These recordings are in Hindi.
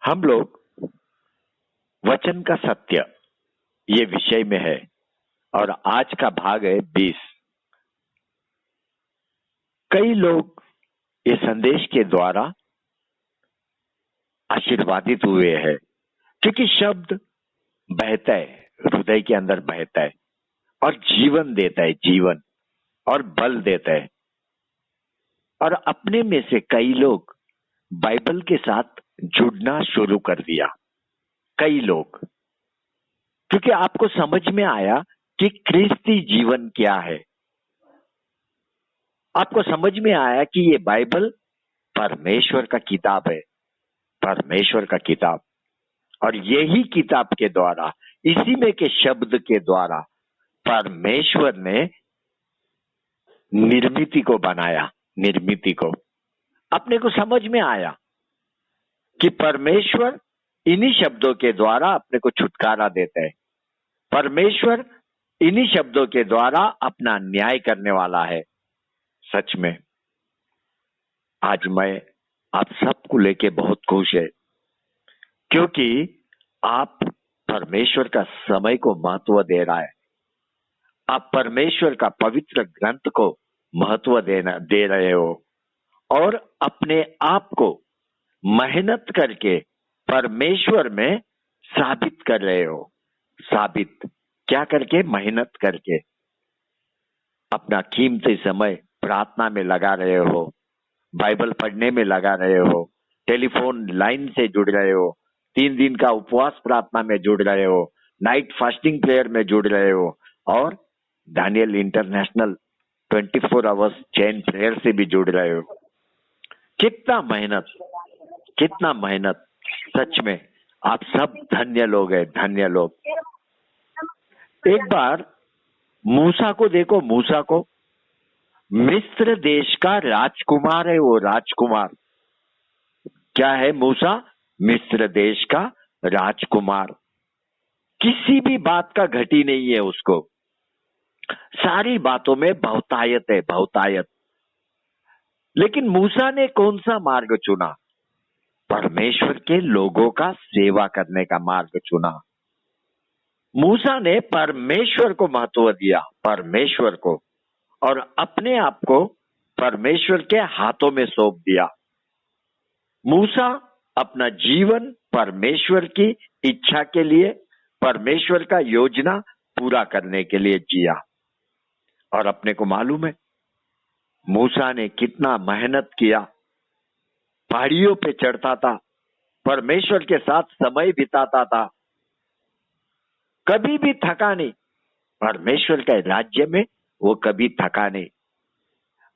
हम लोग वचन का सत्य ये विषय में है और आज का भाग है 20। कई लोग ये संदेश के द्वारा आशीर्वादित हुए हैं क्योंकि शब्द बहता है, हृदय के अंदर बहता है और जीवन देता है, जीवन और बल देता है। और अपने में से कई लोग बाइबल के साथ जुड़ना शुरू कर दिया। कई लोग, क्योंकि आपको समझ में आया कि क्रिस्ती जीवन क्या है। आपको समझ में आया कि ये बाइबल परमेश्वर का किताब है, परमेश्वर का किताब। और यही किताब के द्वारा, इसी में के शब्द के द्वारा परमेश्वर ने निर्मिति को बनाया। निर्मिति को अपने को समझ में आया कि परमेश्वर इन्हीं शब्दों के द्वारा अपने को छुटकारा देता है। परमेश्वर इन्हीं शब्दों के द्वारा अपना न्याय करने वाला है। सच में आज मैं आप सबको लेके बहुत खुश है, क्योंकि आप परमेश्वर का समय को महत्व दे रहा है। आप परमेश्वर का पवित्र ग्रंथ को महत्व दे रहे हो और अपने आप को मेहनत करके परमेश्वर में साबित कर रहे हो। साबित क्या करके? मेहनत करके। अपना कीमती समय प्रार्थना में लगा रहे हो, बाइबल पढ़ने में लगा रहे हो, टेलीफोन लाइन से जुड़ रहे हो, 3 दिन का उपवास प्रार्थना में जुड़ रहे हो, नाइट फास्टिंग प्रेयर में जुड़ रहे हो और दानियल इंटरनेशनल 24 आवर्स चैन प्रेयर से भी जुड़ रहे हो। कितना मेहनत, कितना मेहनत। सच में आप सब धन्य लोग हैं, धन्य लोग। एक बार मूसा को देखो, मूसा को। मिस्र देश का राजकुमार है वो, राजकुमार। क्या है मूसा? मिस्र देश का राजकुमार। किसी भी बात का घटी नहीं है उसको, सारी बातों में बहुतायत है, बहुतायत। लेकिन मूसा ने कौन सा मार्ग चुना? परमेश्वर के लोगों का सेवा करने का मार्ग चुना। मूसा ने परमेश्वर को महत्व दिया, परमेश्वर को, और अपने आप को परमेश्वर के हाथों में सौंप दिया। मूसा अपना जीवन परमेश्वर की इच्छा के लिए, परमेश्वर का योजना पूरा करने के लिए जिया। और अपने को मालूम है मूसा ने कितना मेहनत किया। पहाड़ियों पे चढ़ता था, परमेश्वर के साथ समय बिताता था, कभी भी थका नहीं। परमेश्वर के राज्य में वो कभी थका नहीं।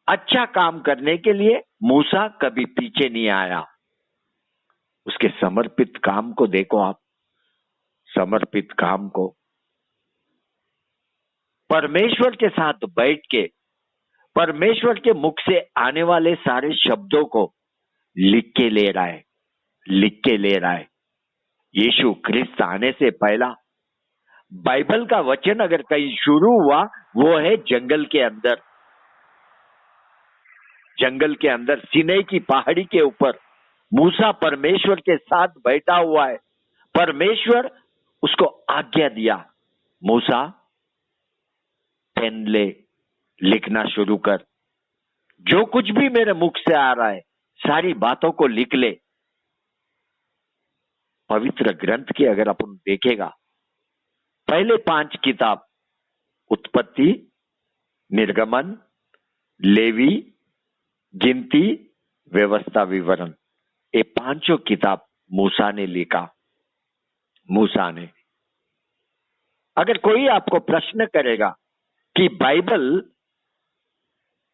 अच्छा काम करने के लिए मूसा कभी पीछे नहीं आया। उसके समर्पित काम को देखो आप, समर्पित काम को। परमेश्वर के साथ बैठ के परमेश्वर के मुख से आने वाले सारे शब्दों को लिख के ले रहा है, लिख के ले रहा है। यीशु क्रिस्त आने से पहला बाइबल का वचन अगर कहीं शुरू हुआ वो है जंगल के अंदर। जंगल के अंदर सीनै की पहाड़ी के ऊपर मूसा परमेश्वर के साथ बैठा हुआ है। परमेश्वर उसको आज्ञा दिया, मूसा पेन ले, लिखना शुरू कर। जो कुछ भी मेरे मुख से आ रहा है सारी बातों को लिख ले। पवित्र ग्रंथ की अगर अपन देखेगा, पहले 5 किताब, उत्पत्ति, निर्गमन, लेवी, गिनती, व्यवस्था, विवरण, ये 5 किताब मूसा ने लिखा। मूसा ने। अगर कोई आपको प्रश्न करेगा कि बाइबल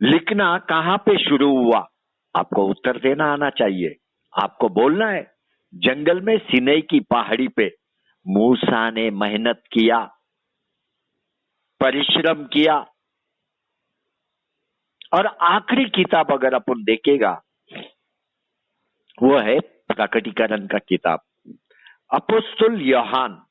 लिखना कहां पे शुरू हुआ, आपको उत्तर देना आना चाहिए। आपको बोलना है जंगल में सीनै की पहाड़ी पे मूसा ने मेहनत किया, परिश्रम किया। और आखिरी किताब अगर अपन देखेगा वो है प्रकटीकरण का किताब। अपोस्तल यूहन्ना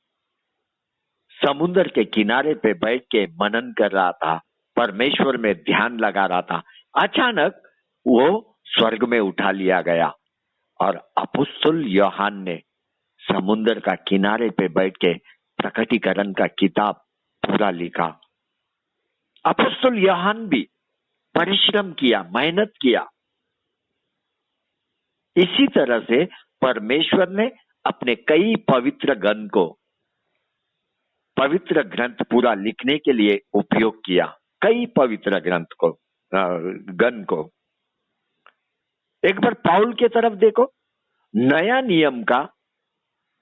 समुद्र के किनारे पे बैठ के मनन कर रहा था, परमेश्वर में ध्यान लगा रहा था। अचानक वो स्वर्ग में उठा लिया गया और अपोस्तल यूहन्ना ने समुद्र का किनारे पे बैठ के प्रकटीकरण का किताब पूरा लिखा। अपोस्तल यूहन्ना भी परिश्रम किया, मेहनत किया। इसी तरह से परमेश्वर ने अपने कई पवित्र ग्रंथ पूरा लिखने के लिए उपयोग किया, कई पवित्र गण को। एक बार पाउल के तरफ देखो, नया नियम का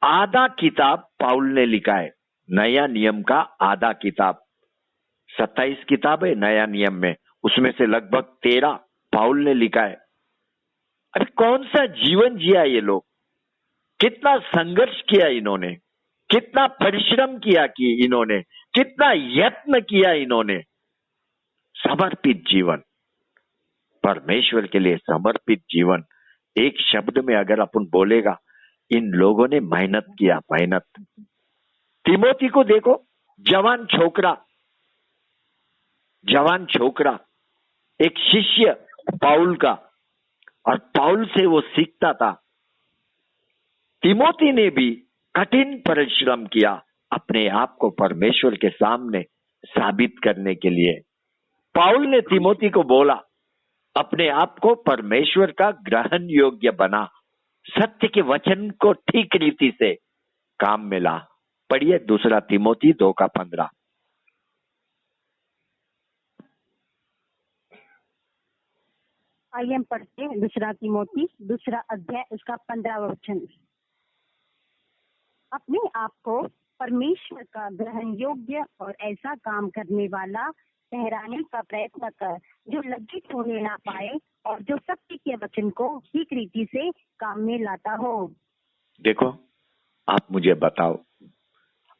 आधा किताब पाउल ने लिखा है। नया नियम का आधा किताब, 27 किताब है नया नियम में, उसमें से लगभग 13 पाउल ने लिखा है। अरे कौन सा जीवन जिया ये लोग, कितना संघर्ष किया इन्होंने, कितना परिश्रम किया कि इन्होंने, कितना यत्न किया इन्होंने। समर्पित जीवन, परमेश्वर के लिए समर्पित जीवन। एक शब्द में अगर अपन बोलेगा, इन लोगों ने मेहनत किया, मेहनत। तिमोथी को देखो, जवान छोकरा, एक शिष्य पाउल का, और पाउल से वो सीखता था। तिमोथी ने भी कठिन परिश्रम किया अपने आप को परमेश्वर के सामने साबित करने के लिए। पाउल ने तिमोथी को बोला, अपने आप को परमेश्वर का ग्रहण योग्य बना, सत्य के वचन को ठीक रीति से काम में ला। पढ़िए 2 तिमोथी 2:15। आइए हम पढ़ते हैं 2 तिमोथी 2 अध्याय उसका 15वां वचन। अपने आप को परमेश्वर का ग्रहण योग्य और ऐसा काम करने वाला ठहराने का प्रयत्न कर, जो लज्जित होने ना पाए और जो सत्य के वचन को ठीक रीति से काम में लाता हो। देखो, आप मुझे बताओ,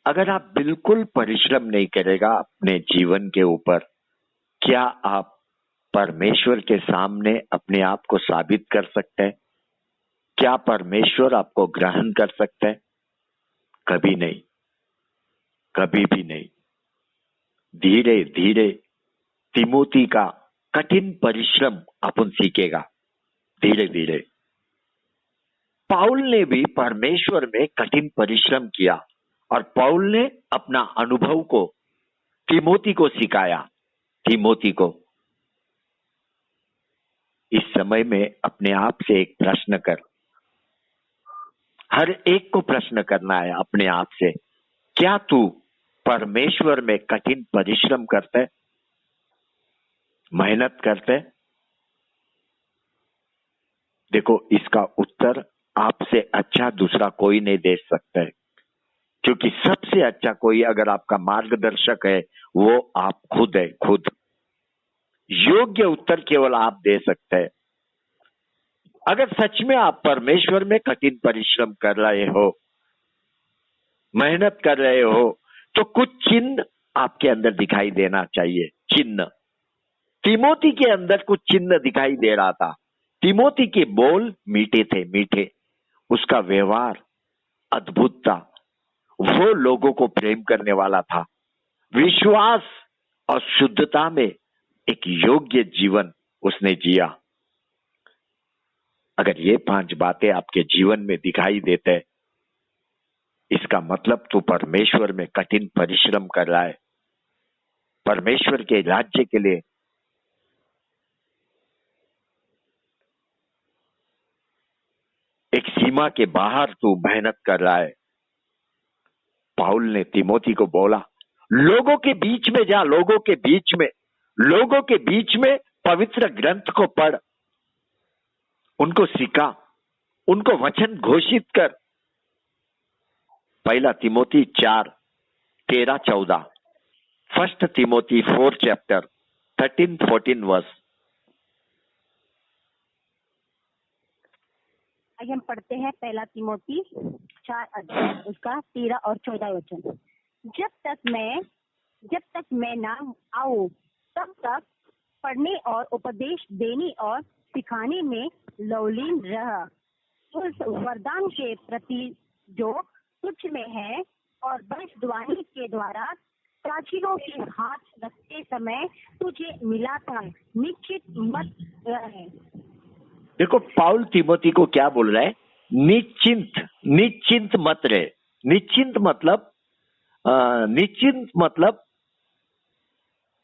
अगर आप बिल्कुल परिश्रम नहीं करेगा अपने जीवन के ऊपर, क्या आप परमेश्वर के सामने अपने आप को साबित कर सकते हैं? क्या परमेश्वर आपको ग्रहण कर सकते हैं? कभी नहीं, कभी भी नहीं। धीरे धीरे तिमोथी का कठिन परिश्रम अपन सीखेगा, धीरे धीरे। पाउल ने भी परमेश्वर में कठिन परिश्रम किया, और पाउल ने अपना अनुभव को तिमोथी को सिखाया। तिमोथी को इस समय में अपने आप से एक प्रश्न कर, हर एक को प्रश्न करना है अपने आप से, क्या तू परमेश्वर में कठिन परिश्रम करते, मेहनत करते? देखो, इसका उत्तर आपसे अच्छा दूसरा कोई नहीं दे सकता है, क्योंकि सबसे अच्छा कोई अगर आपका मार्गदर्शक है, वो आप खुद है, खुद। योग्य उत्तर केवल आप दे सकते हैं। अगर सच में आप परमेश्वर में कठिन परिश्रम कर रहे हो, मेहनत कर रहे हो, तो कुछ चिन्ह आपके अंदर दिखाई देना चाहिए। चिन्ह, तिमोथी के अंदर कुछ चिन्ह दिखाई दे रहा था। तिमोथी के बोल मीठे थे, मीठे। उसका व्यवहार अद्भुत था। वो लोगों को प्रेम करने वाला था। विश्वास और शुद्धता में एक योग्य जीवन उसने जिया। अगर ये 5 बातें आपके जीवन में दिखाई देते, इसका मतलब तू परमेश्वर में कठिन परिश्रम कर रहा है, परमेश्वर के राज्य के लिए। एक सीमा के बाहर तू मेहनत कर रहा है। पाउल ने तिमोथी को बोला, लोगों के बीच में जा, लोगों के बीच में पवित्र ग्रंथ को पढ़, उनको सिखा, उनको वचन घोषित कर। 1 तिमोथी 4:13-14, 1 तिमोथी 4 chapter 13-14 verse। आइए हम पढ़ते हैं 1 तिमोथी 4 अध्याय उसका 13 और 14 वचन। जब तक मैं ना आऊं, तब तक पढ़ने और उपदेश देने और सिखाने में लवलीन रह। उस वरदान के प्रति जो तुझ में है और भविष्यवाणी के द्वारा प्राचीनों के हाथ रखते समय तुझे मिला था, निश्चित मत रहे। देखो, पाउल तिमोथी को क्या बोल रहा है? निश्चिंत मत रहे। निश्चिंत मतलब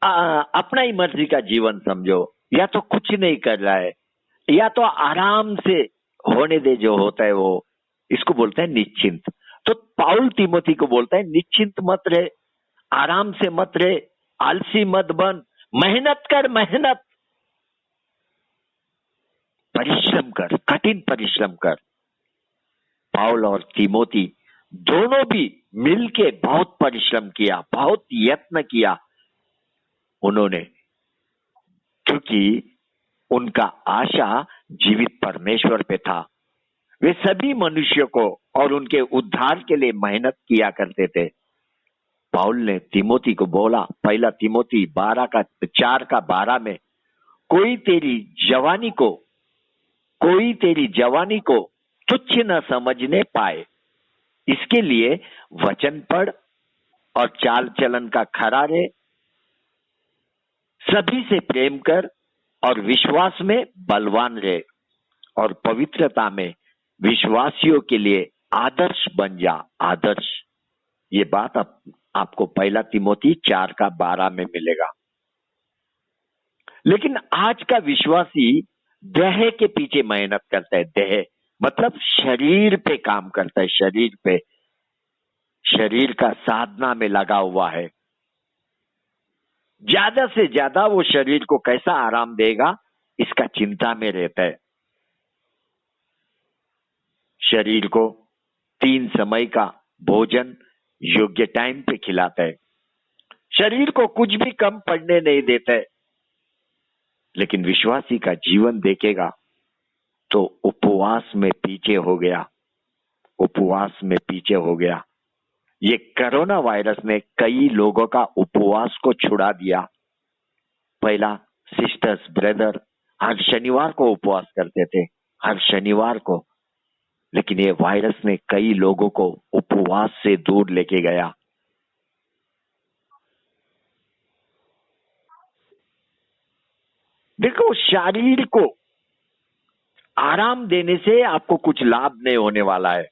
अपना ही मर्जी का जीवन समझो, या तो कुछ नहीं कर रहा है, या तो आराम से होने दे जो होता है वो, इसको बोलते हैं निश्चिंत। तो पाउल तिमोथी को बोलता है निश्चिंत मत रहे, आराम से मत रहे, आलसी मत बन, मेहनत कर, मेहनत, परिश्रम कर, कठिन परिश्रम कर। पाउल और तिमोथी दोनों भी मिलके बहुत परिश्रम किया, बहुत यत्न किया उन्होंने, क्योंकि उनका आशा जीवित परमेश्वर पे था। वे सभी मनुष्यों को और उनके उद्धार के लिए मेहनत किया करते थे। पाउल ने तिमोथी को बोला, पहला तिमोथी 4:12 में, कोई तेरी जवानी को तुच्छ न समझने पाए, इसके लिए वचन पढ़ और चाल चलन का खरा रहे, सभी से प्रेम कर और विश्वास में बलवान रहे, और पवित्रता में विश्वासियों के लिए आदर्श बन जा। आदर्श, ये बात आपको पहला तिमोथी 4:12 में मिलेगा। लेकिन आज का विश्वासी देह के पीछे मेहनत करता है। देह मतलब शरीर पे काम करता है, शरीर का साधना में लगा हुआ है। ज्यादा से ज्यादा वो शरीर को कैसा आराम देगा, इसका चिंता में रहता है। शरीर को 3 समय का भोजन योग्य टाइम पे खिलाता है, शरीर को कुछ भी कम पड़ने नहीं देता है। लेकिन विश्वासी का जीवन देखेगा तो उपवास में पीछे हो गया। ये कोरोना वायरस ने कई लोगों का उपवास को छुड़ा दिया। पहला सिस्टर्स, ब्रदर हर शनिवार को उपवास करते थे, हर शनिवार को, लेकिन ये वायरस ने कई लोगों को उपवास से दूर लेके गया। देखो, शरीर को आराम देने से आपको कुछ लाभ नहीं होने वाला है,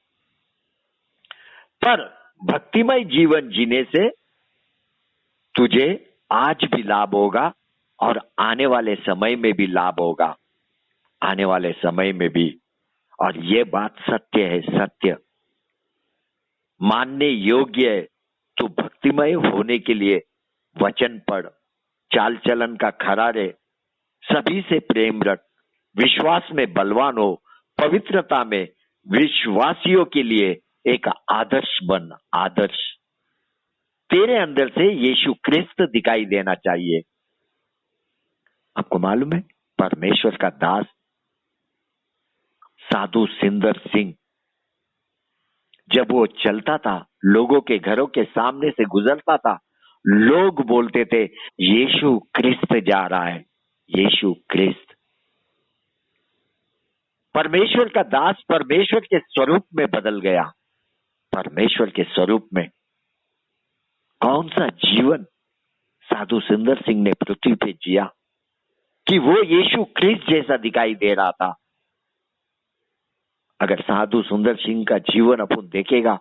पर भक्तिमय जीवन जीने से तुझे आज भी लाभ होगा और आने वाले समय में भी लाभ होगा, आने वाले समय में भी। और ये बात सत्य है, सत्य मानने योग्य है। तू भक्तिमय होने के लिए वचन पढ़, चाल चलन का खरा रहे, सभी से प्रेम रख, विश्वास में बलवान हो, पवित्रता में विश्वासियों के लिए एक आदर्श बन। आदर्श, तेरे अंदर से यीशु क्रिस्त दिखाई देना चाहिए। आपको मालूम है, परमेश्वर का दास साधु सुंदर सिंह, जब वो चलता था, लोगों के घरों के सामने से गुजरता था, लोग बोलते थे यीशु क्रिस्त जा रहा है, यीशु क्रिस्त। परमेश्वर का दास परमेश्वर के स्वरूप में बदल गया। परमेश्वर के स्वरूप में कौन सा जीवन साधु सुंदर सिंह ने पृथ्वी पे जिया कि वो यीशु क्रिस्त जैसा दिखाई दे रहा था। अगर साधु सुंदर सिंह का जीवन अपन देखेगा,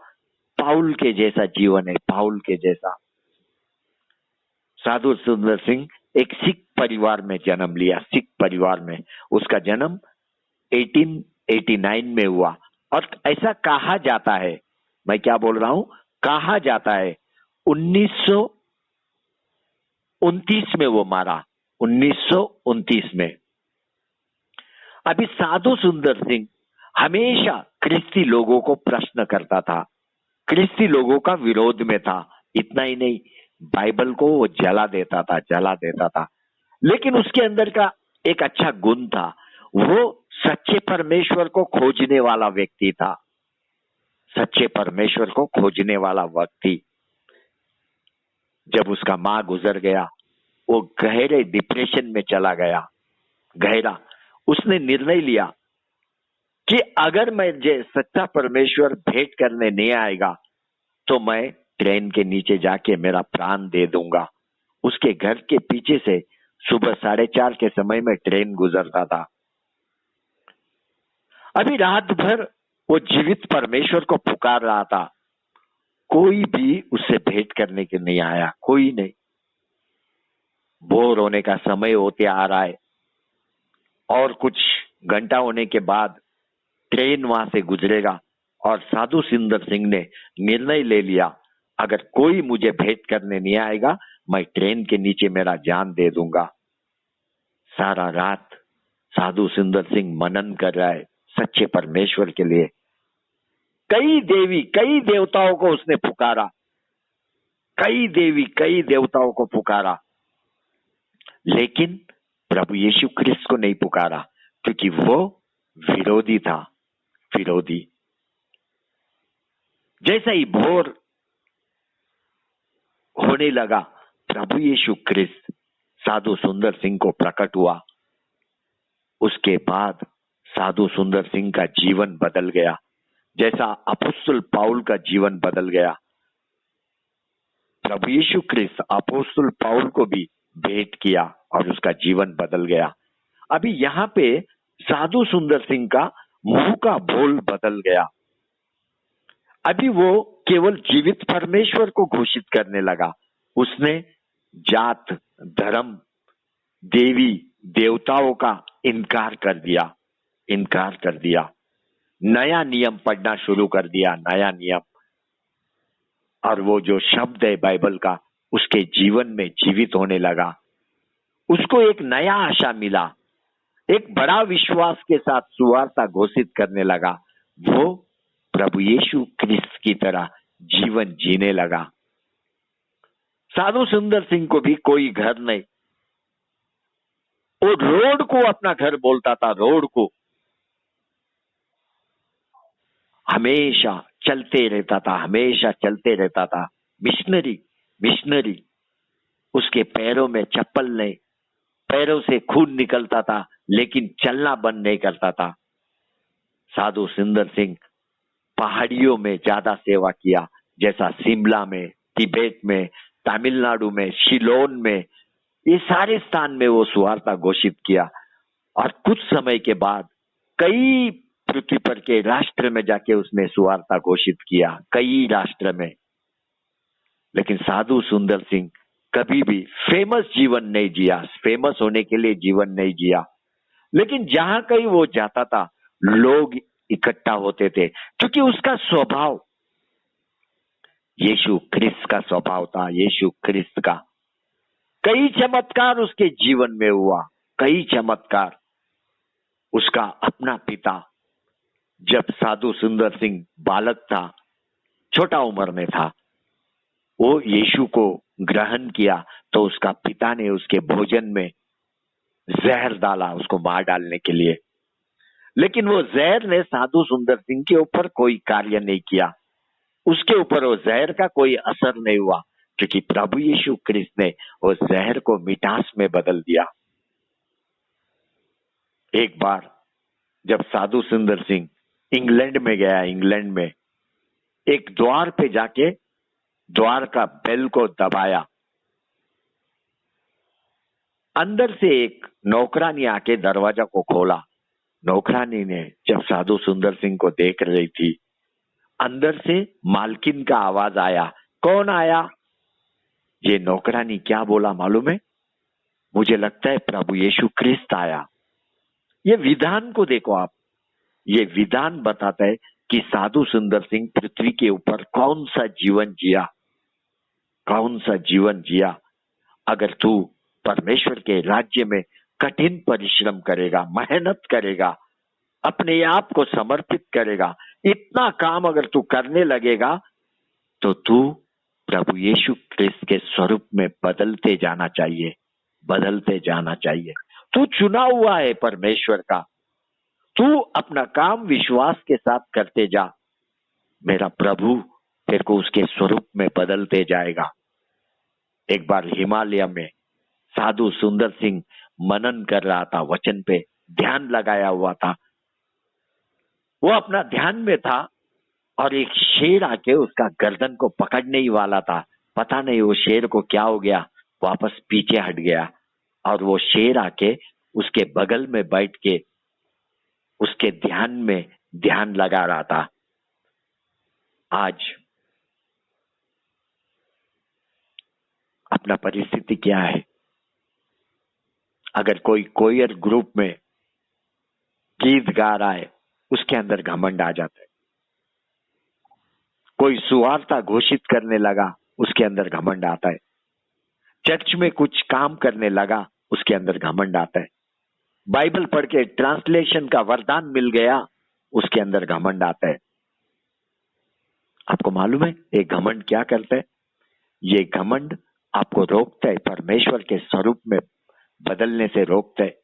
पाउल के जैसा जीवन है, पाउल के जैसा। साधु सुंदर सिंह एक सिख परिवार में जन्म लिया, सिख परिवार में। उसका जन्म 1889 में हुआ, और ऐसा कहा जाता है, मैं क्या बोल रहा हूं, कहा जाता है 1929 में वो मारा, 1929 में। अभी साधु सुंदर सिंह हमेशा ख्रिस्ती लोगों को प्रश्न करता था, ख्रिस्ती लोगों का विरोध में था। इतना ही नहीं, बाइबल को वो जला देता था। लेकिन उसके अंदर का एक अच्छा गुण था, वो सच्चे परमेश्वर को खोजने वाला व्यक्ति था, सच्चे परमेश्वर को खोजने वाला व्यक्ति। जब उसका मां गुजर गया, वो गहरे डिप्रेशन में चला गया, गहरा। उसने निर्णय लिया कि अगर मुझे सच्चा परमेश्वर भेंट करने नहीं आएगा तो मैं ट्रेन के नीचे जाके मेरा प्राण दे दूंगा। उसके घर के पीछे से सुबह 4:30 के समय में ट्रेन गुजरता था। अभी रात भर वो जीवित परमेश्वर को पुकार रहा था। कोई भी उससे भेंट करने के नहीं आया, कोई नहीं। भोर होने का समय होते आ रहा है और कुछ घंटा होने के बाद ट्रेन वहां से गुजरेगा और साधु सुंदर सिंह ने निर्णय ले लिया, अगर कोई मुझे भेंट करने नहीं आएगा, मैं ट्रेन के नीचे मेरा जान दे दूंगा। सारा रात साधु सुंदर सिंह मनन कर रहा है सच्चे परमेश्वर के लिए। कई देवी कई देवताओं को उसने पुकारा, कई देवी कई देवताओं को पुकारा, लेकिन प्रभु यीशु क्रिस्त को नहीं पुकारा, क्योंकि वो विरोधी था, विरोधी। जैसा ही भोर होने लगा, प्रभु यीशु क्रिस्त साधु सुंदर सिंह को प्रकट हुआ। उसके बाद साधु सुंदर सिंह का जीवन बदल गया, जैसा अपोस्तल पाउल का जीवन बदल गया। प्रभु यीशु क्रिस्त अपोस्तल पाउल को भी भेंट किया और उसका जीवन बदल गया। अभी यहाँ पे साधु सुंदर सिंह का मुंह का बोल बदल गया। अभी वो केवल जीवित परमेश्वर को घोषित करने लगा। उसने जात, धर्म, देवी देवताओं का इनकार कर दिया, इनकार कर दिया। नया नियम पढ़ना शुरू कर दिया, नया नियम। और वो जो शब्द है बाइबल का, उसके जीवन में जीवित होने लगा। उसको एक नया आशा मिला, एक बड़ा विश्वास के साथ सुवार्ता घोषित करने लगा। वो प्रभु यीशु क्रिस्त की तरह जीवन जीने लगा। साधु सुंदर सिंह को भी कोई घर नहीं, वो रोड को अपना घर बोलता था, रोड को हमेशा चलते रहता था, हमेशा चलते रहता था। Missionary, missionary. उसके पैरों में चप्पल नहीं, पैरों से खून निकलता था, लेकिन चलना बंद नहीं करता था। साधु सुंदर सिंह पहाड़ियों में ज्यादा सेवा किया, जैसा शिमला में, तिब्बत में, तमिलनाडु में, शिलोन में, ये सारे स्थान में वो सुवार्ता घोषित किया। और कुछ समय के बाद कई पृथ्वी पर के राष्ट्र में जाके उसने सुवार्ता घोषित किया, कई राष्ट्र में। लेकिन साधु सुंदर सिंह कभी भी फेमस जीवन नहीं जिया, फेमस होने के लिए जीवन नहीं जिया। लेकिन जहां कहीं वो जाता था, लोग इकट्ठा होते थे, क्योंकि उसका स्वभाव यीशु क्रिस्त का स्वभाव था, यीशु क्रिस्त का। कई चमत्कार उसके जीवन में हुआ, कई चमत्कार। उसका अपना पिता, जब साधु सुंदर सिंह बालक था, छोटा उम्र में था, वो यीशु को ग्रहण किया, तो उसका पिता ने उसके भोजन में जहर डाला उसको मार डालने के लिए। लेकिन वो जहर ने साधु सुंदर सिंह के ऊपर कोई कार्य नहीं किया, उसके ऊपर वो जहर का कोई असर नहीं हुआ, क्योंकि प्रभु यीशु क्रिस्त ने वो जहर को मिठास में बदल दिया। एक बार जब साधु सुंदर सिंह इंग्लैंड में गया, इंग्लैंड में एक द्वार पे जाके द्वार का बेल को दबाया, अंदर से एक नौकरानी आके दरवाजा को खोला। नौकरानी ने जब साधु सुंदर सिंह को देख रही थी, अंदर से मालकिन का आवाज आया। कौन आया? ये नौकरानी क्या बोला मालूम है? मुझे लगता है प्रभु यीशु क्रिस्त आया। ये विधान को देखो आप, ये विधान बताता है कि साधु सुंदर सिंह पृथ्वी के ऊपर कौन सा जीवन जिया, कौन सा जीवन जिया। अगर तू परमेश्वर के राज्य में कठिन परिश्रम करेगा, मेहनत करेगा, अपने आप को समर्पित करेगा, इतना काम अगर तू करने लगेगा, तो तू प्रभु यीशु क्रिस्त के स्वरूप में बदलते जाना चाहिए, बदलते जाना चाहिए। तू चुना हुआ है परमेश्वर का, तू अपना काम विश्वास के साथ करते जा, मेरा प्रभु तेरे को उसके स्वरूप में बदलते जाएगा। एक बार हिमालय में साधु सुंदर सिंह मनन कर रहा था, वचन पे ध्यान लगाया हुआ था। वो अपना ध्यान में था और एक शेर आके उसका गर्दन को पकड़ने ही वाला था। पता नहीं वो शेर को क्या हो गया, वापस पीछे हट गया और वो शेर आके उसके बगल में बैठ के उसके ध्यान में ध्यान लगा रहा था। आज अपना परिस्थिति क्या है? अगर कोई कोयर ग्रुप में गीत गा रहा है, उसके अंदर घमंड आ जाता है। कोई सुवार्ता घोषित करने लगा, उसके अंदर घमंड आता है। चर्च में कुछ काम करने लगा, उसके अंदर घमंड आता है। बाइबल पढ़ के ट्रांसलेशन का वरदान मिल गया, उसके अंदर घमंड आता है। आपको मालूम है ये घमंड क्या करता है? ये घमंड आपको रोकता है, परमेश्वर के स्वरूप में बदलने से रोकता है।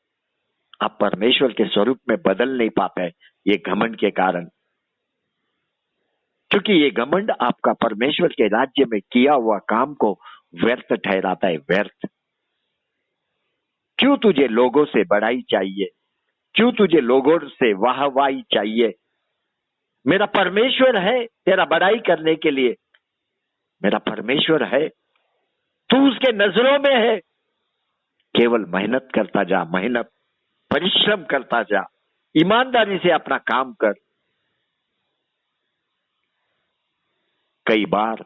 आप परमेश्वर के स्वरूप में बदल नहीं पाते हैं ये घमंड के कारण, क्योंकि ये घमंड आपका परमेश्वर के राज्य में किया हुआ काम को व्यर्थ ठहराता है। व्यर्थ। क्यों तुझे लोगों से बड़ाई चाहिए? क्यों तुझे लोगों से वाहवाही चाहिए? मेरा परमेश्वर है तेरा बड़ाई करने के लिए। मेरा परमेश्वर है, तू उसके नजरों में है। केवल मेहनत करता जा, मेहनत, परिश्रम करता जा, ईमानदारी से अपना काम कर। कई बार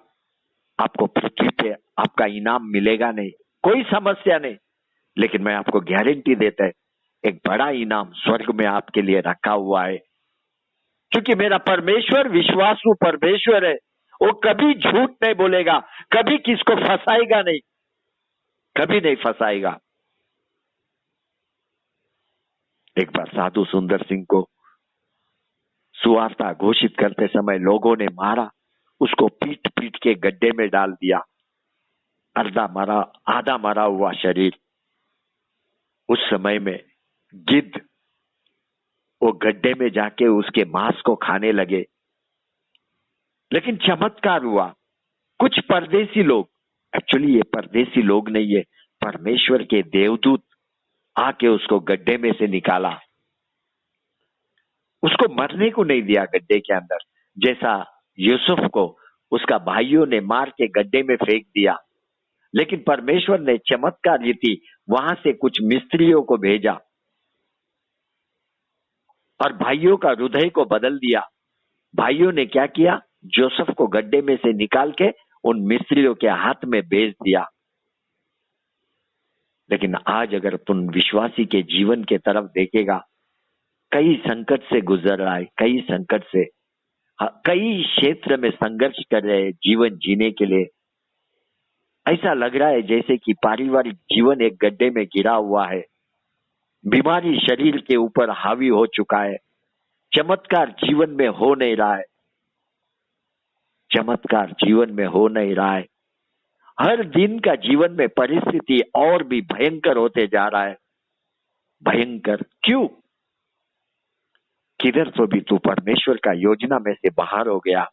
आपको पृथ्वी पे आपका इनाम मिलेगा नहीं, कोई समस्या नहीं, लेकिन मैं आपको गारंटी देता है एक बड़ा इनाम स्वर्ग में आपके लिए रखा हुआ है। क्योंकि मेरा परमेश्वर विश्वासु परमेश्वर है। वो कभी झूठ नहीं बोलेगा, कभी किसको फंसाएगा नहीं, कभी नहीं फंसाएगा। एक बार साधु सुंदर सिंह को सुवार्ता घोषित करते समय लोगों ने मारा, उसको पीट पीट के गड्ढे में डाल दिया। आधा मरा हुआ शरीर। उस समय में गिद्ध वो गड्ढे में जाके उसके मांस को खाने लगे। लेकिन चमत्कार हुआ, कुछ परदेसी लोग, एक्चुअली ये परदेसी लोग नहीं है, परमेश्वर के देवदूत आके उसको गड्ढे में से निकाला। उसको मरने को नहीं दिया गड्ढे के अंदर, जैसा यूसुफ को उसका भाइयों ने मार के गड्ढे में फेंक दिया। लेकिन परमेश्वर ने चमत्कार रीति वहां से कुछ मिस्त्रियों को भेजा और भाइयों का हृदय को बदल दिया। भाइयों ने क्या किया? जोसेफ को गड्ढे में से निकाल के उन मिस्त्रियों के हाथ में बेच दिया। लेकिन आज अगर तुम विश्वासी के जीवन के तरफ देखेगा, कई संकट से गुजर रहा है, कई संकट से, कई क्षेत्र में संघर्ष कर रहे हैं जीवन जीने के लिए। ऐसा लग रहा है जैसे कि पारिवारिक जीवन एक गड्ढे में गिरा हुआ है, बीमारी शरीर के ऊपर हावी हो चुका है, चमत्कार जीवन में हो नहीं रहा है, चमत्कार जीवन में हो नहीं रहा है। हर दिन का जीवन में परिस्थिति और भी भयंकर होते जा रहा है। भयंकर क्यों? किधर तो भी तू परमेश्वर का योजना में से बाहर हो गया,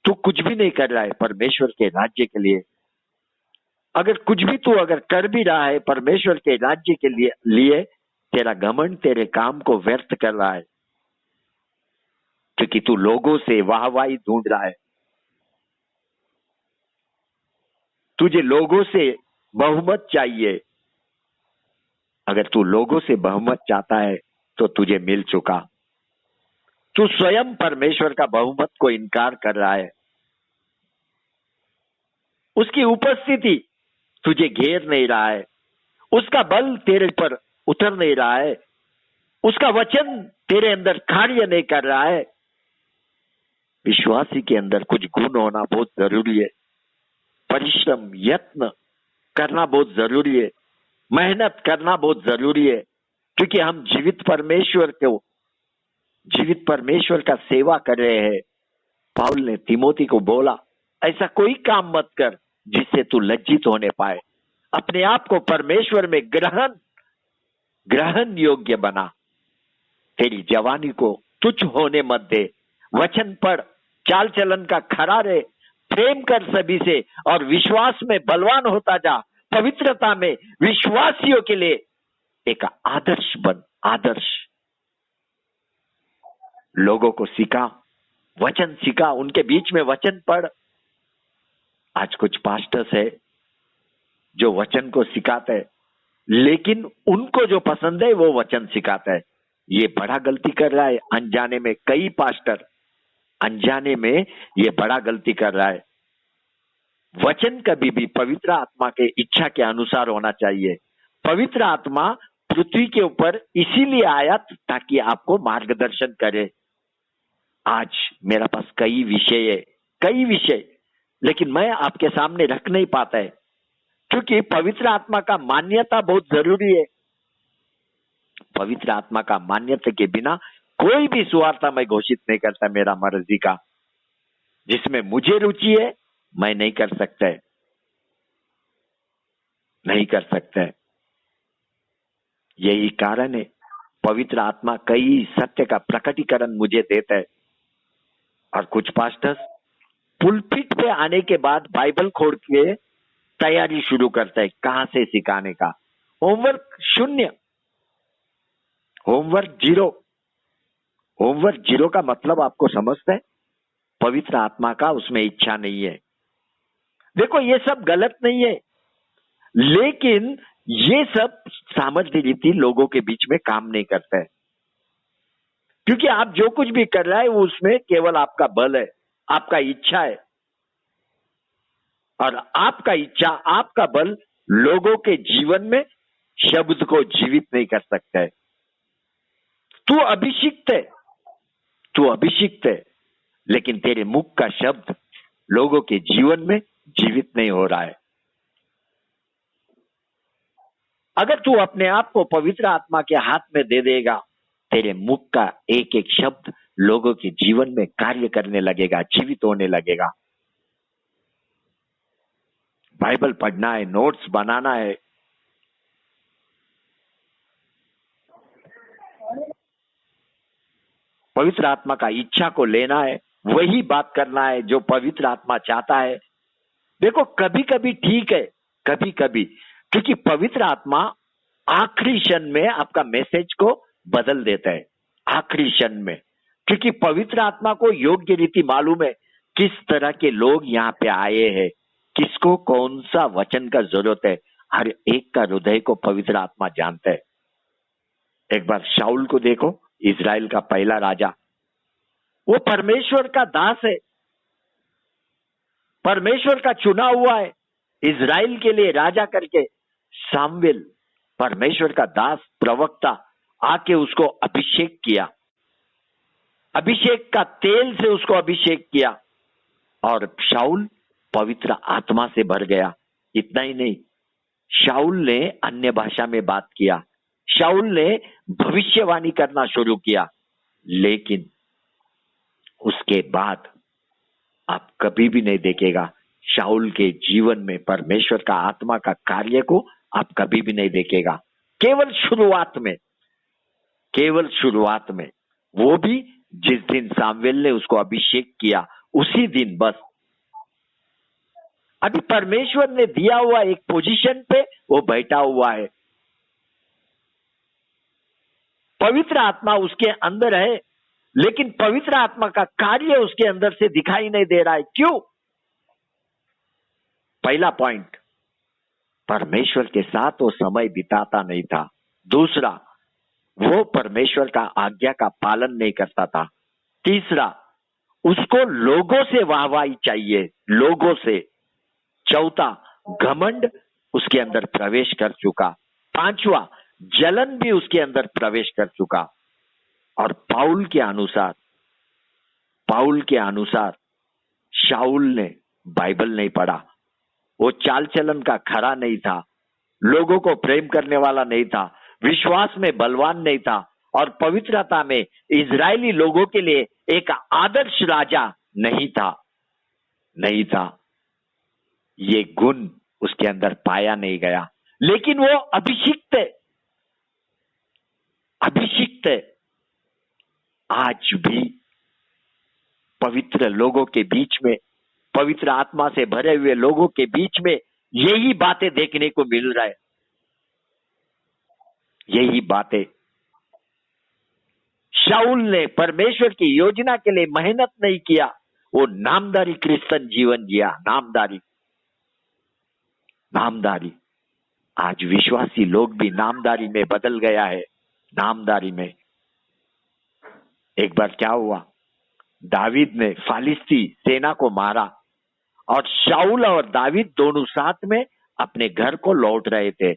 तू कुछ भी नहीं कर रहा है परमेश्वर के राज्य के लिए। अगर कुछ भी तू अगर कर भी रहा है परमेश्वर के राज्य के लिए तेरा घमंड तेरे काम को व्यर्थ कर रहा है, क्योंकि तू लोगों से वाहवाही ढूंढ रहा है। तुझे लोगों से बहुमत चाहिए। अगर तू लोगों से बहुमत चाहता है तो तुझे मिल चुका। तू स्वयं परमेश्वर का बहुमत को इनकार कर रहा है। उसकी उपस्थिति तुझे घेर नहीं रहा है, उसका बल तेरे पर उतर नहीं रहा है, उसका वचन तेरे अंदर कार्य नहीं कर रहा है। विश्वासी के अंदर कुछ गुण होना बहुत जरूरी है। परिश्रम, यत्न करना बहुत जरूरी है, मेहनत करना बहुत जरूरी है, क्योंकि हम जीवित परमेश्वर का सेवा कर रहे हैं। पाउल ने तिमोथी को बोला, ऐसा कोई काम मत कर जिससे तू लज्जित होने पाए। अपने आप को परमेश्वर में ग्रहण योग्य बना। तेरी जवानी को तुच्छ होने मत दे। वचन पढ़, चाल चलन का खरा रहे, प्रेम कर सभी से और विश्वास में बलवान होता जा। पवित्रता में विश्वासियों के लिए एक आदर्श बन। आदर्श। लोगों को सिखा, वचन सिखा, उनके बीच में वचन पढ़। आज कुछ पास्टर्स है जो वचन को सिखाते हैं, लेकिन उनको जो पसंद है वो वचन सिखाता है। ये बड़ा गलती कर रहा है अनजाने में। कई पास्टर अनजाने में ये बड़ा गलती कर रहा है। वचन कभी भी पवित्र आत्मा के इच्छा के अनुसार होना चाहिए। पवित्र आत्मा पृथ्वी के ऊपर इसीलिए आया ताकि आपको मार्गदर्शन करे। आज मेरे पास कई विषय, लेकिन मैं आपके सामने रख नहीं पाता है, क्योंकि पवित्र आत्मा का मान्यता बहुत जरूरी है। पवित्र आत्मा का मान्यता के बिना कोई भी सुवार्ता मैं घोषित नहीं करता मेरा मर्जी का। जिसमें मुझे रुचि है मैं नहीं कर सकता है। यही कारण है पवित्र आत्मा कई सत्य का प्रकटीकरण मुझे देता है। और कुछ पास्टर्स पुलपिट पे आने के बाद बाइबल खोल के तैयारी शुरू करता है कहां से सिखाने का। Homework 0, homework 0। होमवर्क 0 का मतलब आपको समझते हैं? पवित्र आत्मा का उसमें इच्छा नहीं है। देखो ये सब गलत नहीं है, लेकिन ये सब सामर्थ्य रीति लोगों के बीच में काम नहीं करता है। क्योंकि आप जो कुछ भी कर रहा है उसमें केवल आपका बल है, आपका इच्छा है। और आपका इच्छा, आपका बल लोगों के जीवन में शब्द को जीवित नहीं कर सकता है। तू अभिषिक्त है, लेकिन तेरे मुख का शब्द लोगों के जीवन में जीवित नहीं हो रहा है। अगर तू अपने आप को पवित्र आत्मा के हाथ में दे देगा, तेरे मुख का एक एक शब्द लोगों के जीवन में कार्य करने लगेगा, जीवित होने लगेगा। बाइबल पढ़ना है, नोट्स बनाना है, पवित्र आत्मा का इच्छा को लेना है, वही बात करना है जो पवित्र आत्मा चाहता है। देखो कभी कभी ठीक है, कभी कभी, क्योंकि पवित्र आत्मा आखिरी क्षण में आपका मैसेज को बदल देता है। आखिरी क्षण में, क्योंकि पवित्र आत्मा को योग्य रीति मालूम है किस तरह के लोग यहाँ पे आए हैं, किसको कौन सा वचन का जरूरत है। हर एक का हृदय को पवित्र आत्मा जानता है। एक बार शाऊल को देखो, इजराइल का पहला राजा, वो परमेश्वर का दास है, परमेश्वर का चुना हुआ है इजराइल के लिए राजा करके। सामुएल परमेश्वर का दास, प्रवक्ता, आके उसको अभिषेक किया, अभिषेक का तेल से उसको अभिषेक किया, और शाऊल पवित्र आत्मा से भर गया। इतना ही नहीं, शाऊल ने अन्य भाषा में बात किया, शाऊल ने भविष्यवाणी करना शुरू किया। लेकिन उसके बाद आप कभी भी नहीं देखेगा शाऊल के जीवन में परमेश्वर का आत्मा का कार्य को आप कभी भी नहीं देखेगा। केवल शुरुआत में, वो भी जिस दिन सामुएल ने उसको अभिषेक किया उसी दिन बस। अभी परमेश्वर ने दिया हुआ एक पोजीशन पे वो बैठा हुआ है, पवित्र आत्मा उसके अंदर है, लेकिन पवित्र आत्मा का कार्य उसके अंदर से दिखाई नहीं दे रहा है। क्यों? पहला पॉइंट, परमेश्वर के साथ वो समय बिताता नहीं था। दूसरा, वो परमेश्वर का आज्ञा का पालन नहीं करता था। तीसरा, उसको लोगों से वाहवाही चाहिए, लोगों से। चौथा, घमंड उसके अंदर प्रवेश कर चुका। पांचवा, जलन भी उसके अंदर प्रवेश कर चुका। और पाउल के अनुसार शाऊल ने बाइबल नहीं पढ़ा, वो चाल चलन का खरा नहीं था, लोगों को प्रेम करने वाला नहीं था, विश्वास में बलवान नहीं था, और पवित्रता में इजरायली लोगों के लिए एक आदर्श राजा नहीं था। ये गुण उसके अंदर पाया नहीं गया। लेकिन वो अभिषिक्त है। आज भी पवित्र लोगों के बीच में, पवित्र आत्मा से भरे हुए लोगों के बीच में यही बातें देखने को मिल रहा है। यही बातें। शाऊल ने परमेश्वर की योजना के लिए मेहनत नहीं किया, वो नामदारी क्रिश्चियन जीवन जिया। नामदारी। आज विश्वासी लोग भी नामदारी में बदल गया है, नामदारी में। एक बार क्या हुआ, दावीद ने फालिस्ती सेना को मारा और शाऊल और दावीद दोनों साथ में अपने घर को लौट रहे थे।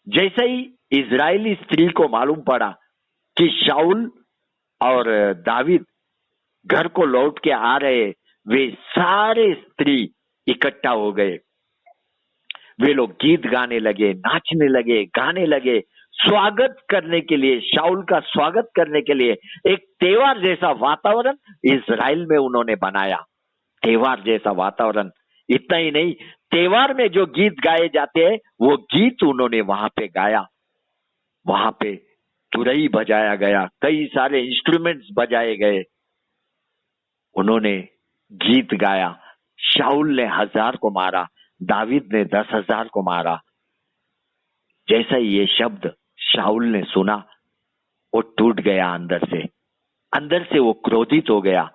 जैसे ही इजरायली स्त्री को मालूम पड़ा कि शाऊल और दावीद घर को लौट के आ रहे, वे सारे स्त्री इकट्ठा हो गए। वे लोग गीत गाने लगे, नाचने लगे, गाने लगे, स्वागत करने के लिए, शाऊल का स्वागत करने के लिए एक त्योहार जैसा वातावरण इजराइल में उन्होंने बनाया। त्योहार जैसा वातावरण, इतना ही नहीं, त्योहार में जो गीत गाए जाते हैं वो गीत उन्होंने वहां पे गाया। वहां पे तुरई बजाया गया, कई सारे इंस्ट्रूमेंट्स बजाए गए, उन्होंने गीत गाया। शाऊल ने 1000 को मारा, दावीद ने 10,000 को मारा। जैसा ही ये शब्द शाऊल ने सुना, वो टूट गया अंदर से वो क्रोधित हो गया।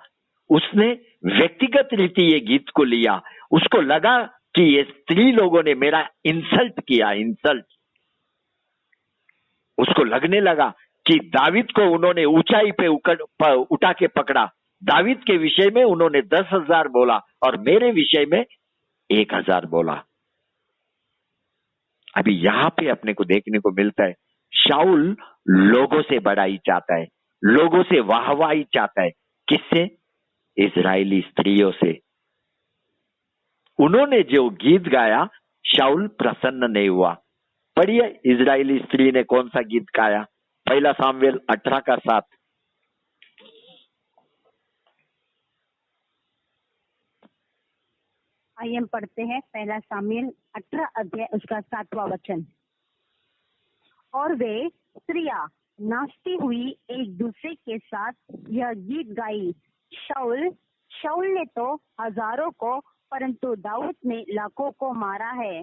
उसने व्यक्तिगत रीति ये गीत को लिया। उसको लगा कि ये स्त्री लोगों ने मेरा इंसल्ट किया, इंसल्ट। उसको लगने लगा कि दावीद को उन्होंने ऊंचाई पे उठा के पकड़ा। दावीद के विषय में उन्होंने 10,000 बोला और मेरे विषय में 1,000 बोला। अभी यहां पे अपने को देखने को मिलता है, शाऊल लोगों से बड़ाई चाहता है, लोगों से वाहवाही चाहता है। किससे? इजरायली स्त्रियों से। उन्होंने जो गीत गाया, शाऊल प्रसन्न नहीं हुआ। पढ़िए, इजरायली स्त्री ने कौन सा गीत गाया? 1 सामुएल 18 का 7। आइए हम पढ़ते हैं 1 सामुएल 18 अध्याय उसका 7वां वचन। और वे स्त्रियां नाचती हुई एक दूसरे के साथ यह गीत गाई, शाऊल ने तो हजारों को परंतु दाऊद ने लाखों को मारा है।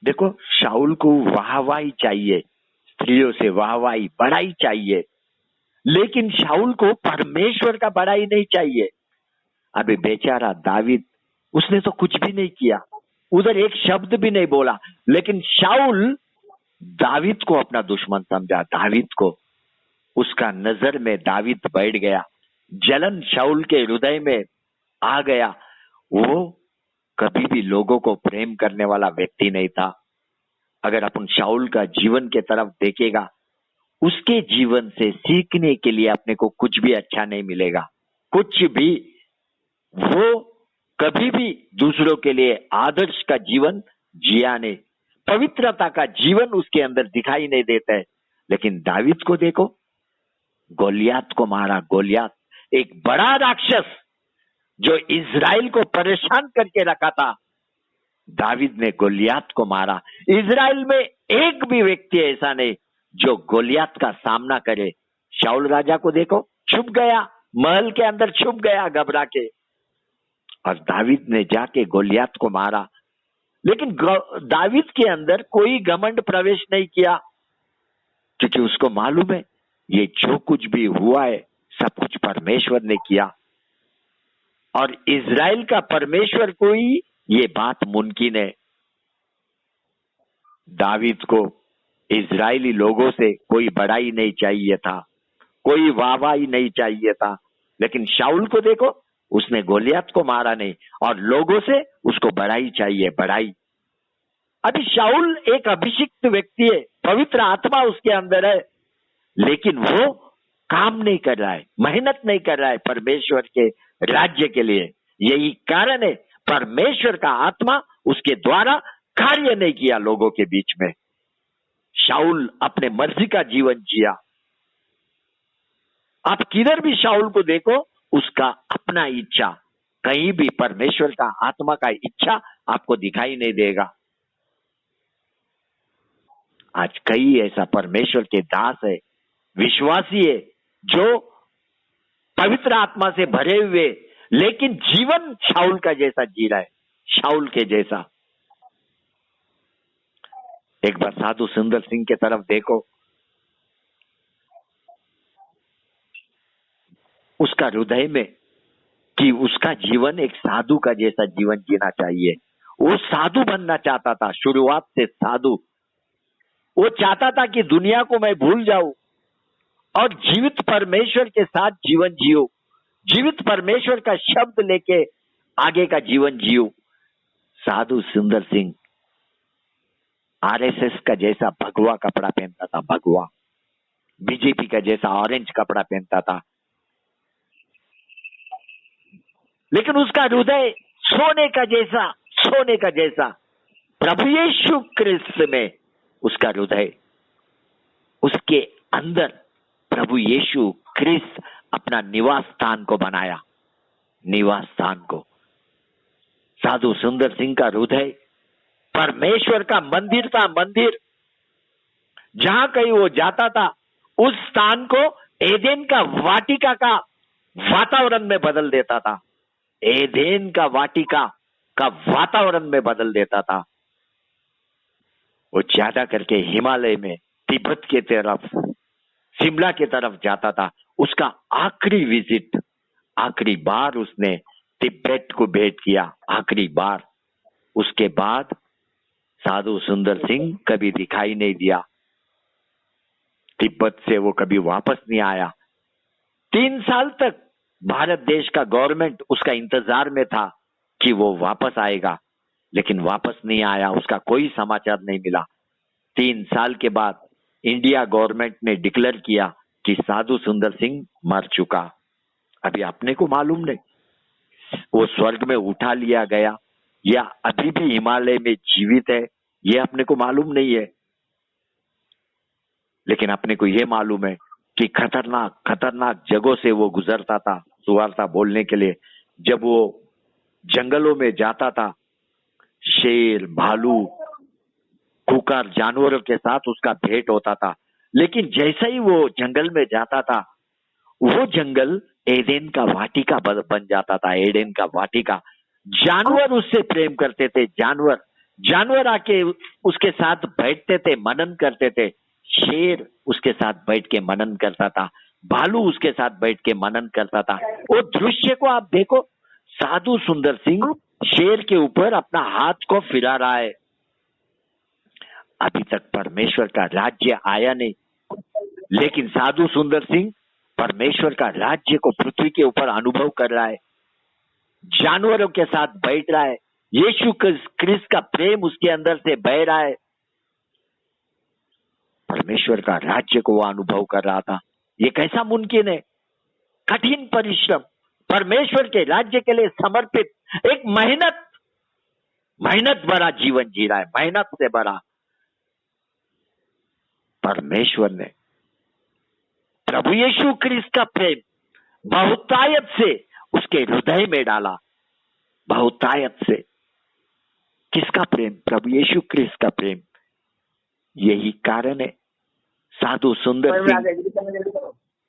देखो, शाऊल को वाहवाही चाहिए, स्त्रियों से वाहवाही, बड़ाई चाहिए, लेकिन शाऊल को परमेश्वर का बड़ाई नहीं चाहिए। अभी बेचारा दावीद, उसने तो कुछ भी नहीं किया, उधर एक शब्द भी नहीं बोला, लेकिन शाऊल दावीद को अपना दुश्मन समझा। दावीद को, उसका नजर में दावीद बैठ गया, जलन शाऊल के हृदय में आ गया। वो कभी भी लोगों को प्रेम करने वाला व्यक्ति नहीं था। अगर अपन शाऊल का जीवन के तरफ देखेगा, उसके जीवन से सीखने के लिए अपने को कुछ भी अच्छा नहीं मिलेगा, कुछ भी। वो कभी भी दूसरों के लिए आदर्श का जीवन जिया नहीं, पवित्रता का जीवन उसके अंदर दिखाई नहीं देता है। लेकिन दावीद को देखो, गोलियात को मारा। गोलियात एक बड़ा राक्षस जो इजराइल को परेशान करके रखा था, दावीद ने गोलियात को मारा। इजराइल में एक भी व्यक्ति ऐसा नहीं जो गोलियात का सामना करे। शाऊल राजा को देखो, छुप गया, महल के अंदर छुप गया घबरा के, और दावीद ने जाके गोलियात को मारा। लेकिन दावीद के अंदर कोई घमंड प्रवेश नहीं किया, क्योंकि उसको मालूम है ये जो कुछ भी हुआ है सब कुछ परमेश्वर ने किया, और इजराइल का परमेश्वर को ही ये बात मुमकिन है। दावीद को इजरायली लोगों से कोई बड़ाई नहीं चाहिए था, कोई वाहवाही नहीं चाहिए था, लेकिन शाऊल को देखो, उसने गोलियत को मारा नहीं, और लोगों से उसको बड़ाई चाहिए, बड़ाई। अभी शाऊल एक अभिषिक्त व्यक्ति है, पवित्र आत्मा उसके अंदर है, लेकिन वो काम नहीं कर रहा है, मेहनत नहीं कर रहा है परमेश्वर के राज्य के लिए। यही कारण है परमेश्वर का आत्मा उसके द्वारा कार्य नहीं किया लोगों के बीच में। शाऊल अपने मर्जी का जीवन जिया। आप किधर भी शाऊल को देखो, उसका अपना इच्छा, कहीं भी परमेश्वर का आत्मा का इच्छा आपको दिखाई नहीं देगा। आज कई ऐसा परमेश्वर के दास है, विश्वासी है, जो पवित्र आत्मा से भरे हुए, लेकिन जीवन शाऊल का जैसा जी रहा है, शाऊल के जैसा। एक बार साधु सुंदर सिंह के तरफ देखो, उसका हृदय में कि उसका जीवन एक साधु का जैसा जीवन जीना चाहिए। वो साधु बनना चाहता था, शुरुआत से साधु। वो चाहता था कि दुनिया को मैं भूल जाऊं और जीवित परमेश्वर के साथ जीवन जियो, जीवित परमेश्वर का शब्द लेके आगे का जीवन जियो। साधु सुंदर सिंह आरएसएस का जैसा भगवा कपड़ा पहनता था, भगवा, बीजेपी का जैसा ऑरेंज कपड़ा पहनता था, लेकिन उसका हृदय सोने का जैसा, सोने का जैसा। प्रभु यीशु क्रिस्त में उसका हृदय, उसके अंदर प्रभु यीशु क्रिस्त अपना निवास स्थान को बनाया, निवास स्थान को। साधु सुंदर सिंह का हृदय परमेश्वर का मंदिर था, मंदिर। जहां कहीं वो जाता था उस स्थान को एदेन का वाटिका का वातावरण में बदल देता था, एदेन का वाटिका का वातावरण में बदल देता था। वो ज्यादा करके हिमालय में, तिब्बत के तरफ, शिमला की तरफ जाता था। उसका आखिरी विजिट, आखिरी बार उसने तिब्बत को भेंट किया, आखिरी बार। उसके बाद साधु सुंदर सिंह कभी दिखाई नहीं दिया, तिब्बत से वो कभी वापस नहीं आया। 3 साल तक भारत देश का गवर्नमेंट उसका इंतजार में था कि वो वापस आएगा, लेकिन वापस नहीं आया, उसका कोई समाचार नहीं मिला। 3 साल के बाद इंडिया गवर्नमेंट ने डिक्लेयर किया कि साधु सुंदर सिंह मर चुका। अभी अपने को मालूम नहीं वो स्वर्ग में उठा लिया गया या अभी भी हिमालय में जीवित है, ये अपने को मालूम नहीं है। लेकिन अपने को ये मालूम है कि खतरनाक खतरनाक जगहों से वो गुजरता था सुवार्ता बोलने के लिए। जब वो जंगलों में जाता था, शेर, भालू, खूंखार जानवरों के साथ उसका भेंट होता था। लेकिन जैसे ही वो जंगल में जाता था, वो जंगल एदेन का वाटिका बन जाता था, एदेन का वाटिका। जानवर उससे प्रेम करते थे, जानवर, जानवर आके उसके साथ बैठते थे, मनन करते थे। शेर उसके साथ बैठ के मनन करता था, भालू उसके साथ बैठ के मनन करता था। वो दृश्य को आप देखो, साधु सुंदर सिंह शेर के ऊपर अपना हाथ को फिरा रहा है। अभी तक परमेश्वर का राज्य आया नहीं, लेकिन साधु सुंदर सिंह परमेश्वर का राज्य को पृथ्वी के ऊपर अनुभव कर रहा है, जानवरों के साथ बैठ रहा है। यीशु क्रिस्त का प्रेम उसके अंदर से बह रहा है, परमेश्वर का राज्य को वो अनुभव कर रहा था। ये कैसा मुमकिन है? कठिन परिश्रम, परमेश्वर के राज्य के लिए समर्पित, एक मेहनत भरा जीवन जी रहा है, मेहनत से भरा। परमेश्वर ने प्रभु यीशु क्रिस्त का प्रेम बहुतायत से उसके हृदय में डाला, बहुतायत से। किसका प्रेम? प्रभु यीशु क्रिस्त का प्रेम। यही कारण है साधु सुंदर सिंह,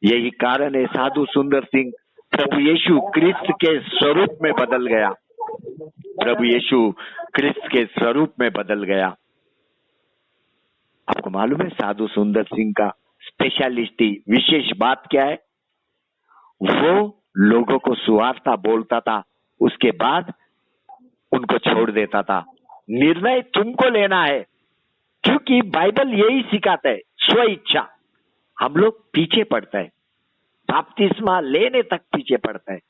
यही कारण है साधु सुंदर सिंह प्रभु यीशु क्रिस्त के स्वरूप में बदल गया, प्रभु यीशु क्रिस्त के स्वरूप में बदल गया। आपको मालूम है साधु सुंदर सिंह का स्पेशलिटी, विशेष बात क्या है? वो लोगों को सुवार्ता बोलता था, उसके बाद उनको छोड़ देता था। निर्णय तुमको लेना है, क्योंकि बाइबल यही सिखाता है, स्व इच्छा। हम लोग पीछे पड़ते हैं, बपतिस्मा लेने तक पीछे पड़ते हैं।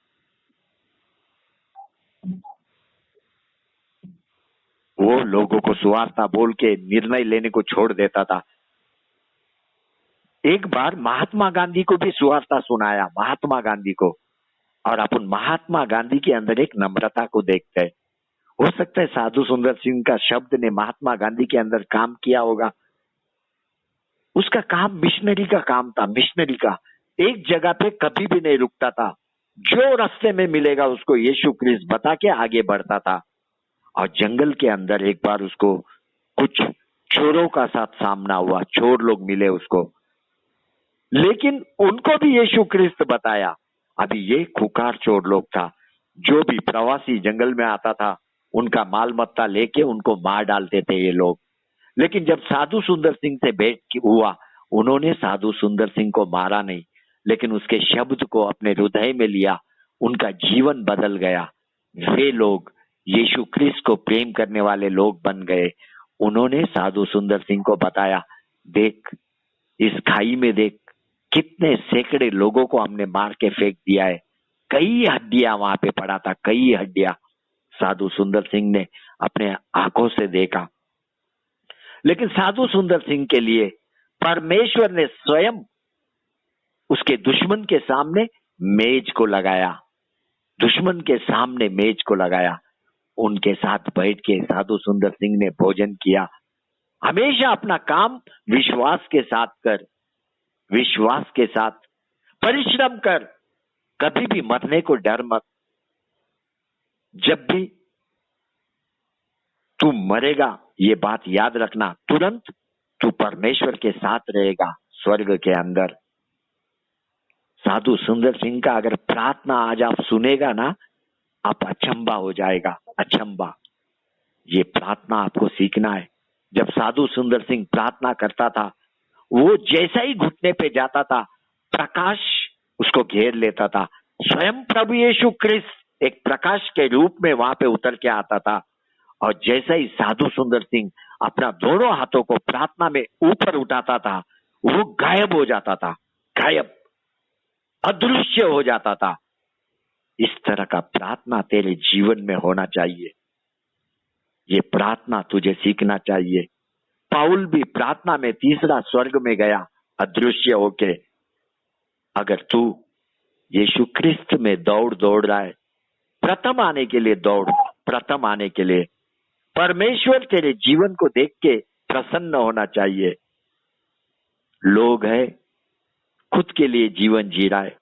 वो लोगों को सुवार्ता बोल के निर्णय लेने को छोड़ देता था। एक बार महात्मा गांधी को भी सुवार्ता सुनाया, महात्मा गांधी को। और अपन महात्मा गांधी के अंदर एक नम्रता को देखते हैं। हो सकता है साधु सुंदर सिंह का शब्द ने महात्मा गांधी के अंदर काम किया होगा। उसका काम मिशनरी का काम था, मिशनरी का। एक जगह पे कभी भी नहीं रुकता था, जो रास्ते में मिलेगा उसको यीशु क्रिस्त बता के आगे बढ़ता था। और जंगल के अंदर एक बार उसको कुछ चोरों का साथ सामना हुआ, चोर लोग मिले उसको, लेकिन उनको भी यीशु क्रिस्त बताया। अभी ये खुकार चोर लोग था, जो भी प्रवासी जंगल में आता था उनका माल मत्ता लेके उनको मार डालते थे ये लोग। लेकिन जब साधु सुंदर सिंह से भेंट हुआ, उन्होंने साधु सुंदर सिंह को मारा नहीं, लेकिन उसके शब्द को अपने हृदय में लिया, उनका जीवन बदल गया। वे लोग यीशु क्रिस्त को प्रेम करने वाले लोग बन गए। उन्होंने साधु सुंदर सिंह को बताया, देख इस खाई में देख कितने सैकड़े लोगों को हमने मार के फेंक दिया है। कई हड्डियां वहां पे पड़ा था, कई हड्डियां साधु सुंदर सिंह ने अपने आंखों से देखा। लेकिन साधु सुंदर सिंह के लिए परमेश्वर ने स्वयं उसके दुश्मन के सामने मेज को लगाया, दुश्मन के सामने मेज को लगाया। उनके साथ बैठ के साधु सुंदर सिंह ने भोजन किया। हमेशा अपना काम विश्वास के साथ कर, विश्वास के साथ परिश्रम कर, कभी भी मरने को डर मत। जब भी तू मरेगा ये बात याद रखना, तुरंत तू परमेश्वर के साथ रहेगा स्वर्ग के अंदर। साधु सुंदर सिंह का अगर प्रार्थना आज आप सुनेगा ना, आप अचंबा हो जाएगा, अचंबा। ये प्रार्थना आपको सीखना है। जब साधु सुंदर सिंह प्रार्थना करता था, वो जैसा ही घुटने पे जाता था, प्रकाश उसको घेर लेता था। स्वयं प्रभु यीशु क्रिस्त एक प्रकाश के रूप में वहां पे उतर के आता था। और जैसा ही साधु सुंदर सिंह अपना दोनों हाथों को प्रार्थना में ऊपर उठाता था, वो गायब हो जाता था, गायब, अदृश्य हो जाता था। इस तरह का प्रार्थना तेरे जीवन में होना चाहिए। ये प्रार्थना तुझे सीखना चाहिए। पाउल भी प्रार्थना में तीसरा स्वर्ग में गया, अदृश्य होके। अगर तू यीशु क्रिस्त में दौड़ रहा है, प्रथम आने के लिए दौड़, प्रथम आने के लिए। परमेश्वर तेरे जीवन को देख के प्रसन्न होना चाहिए। लोग है खुद के लिए जीवन जी रहा है,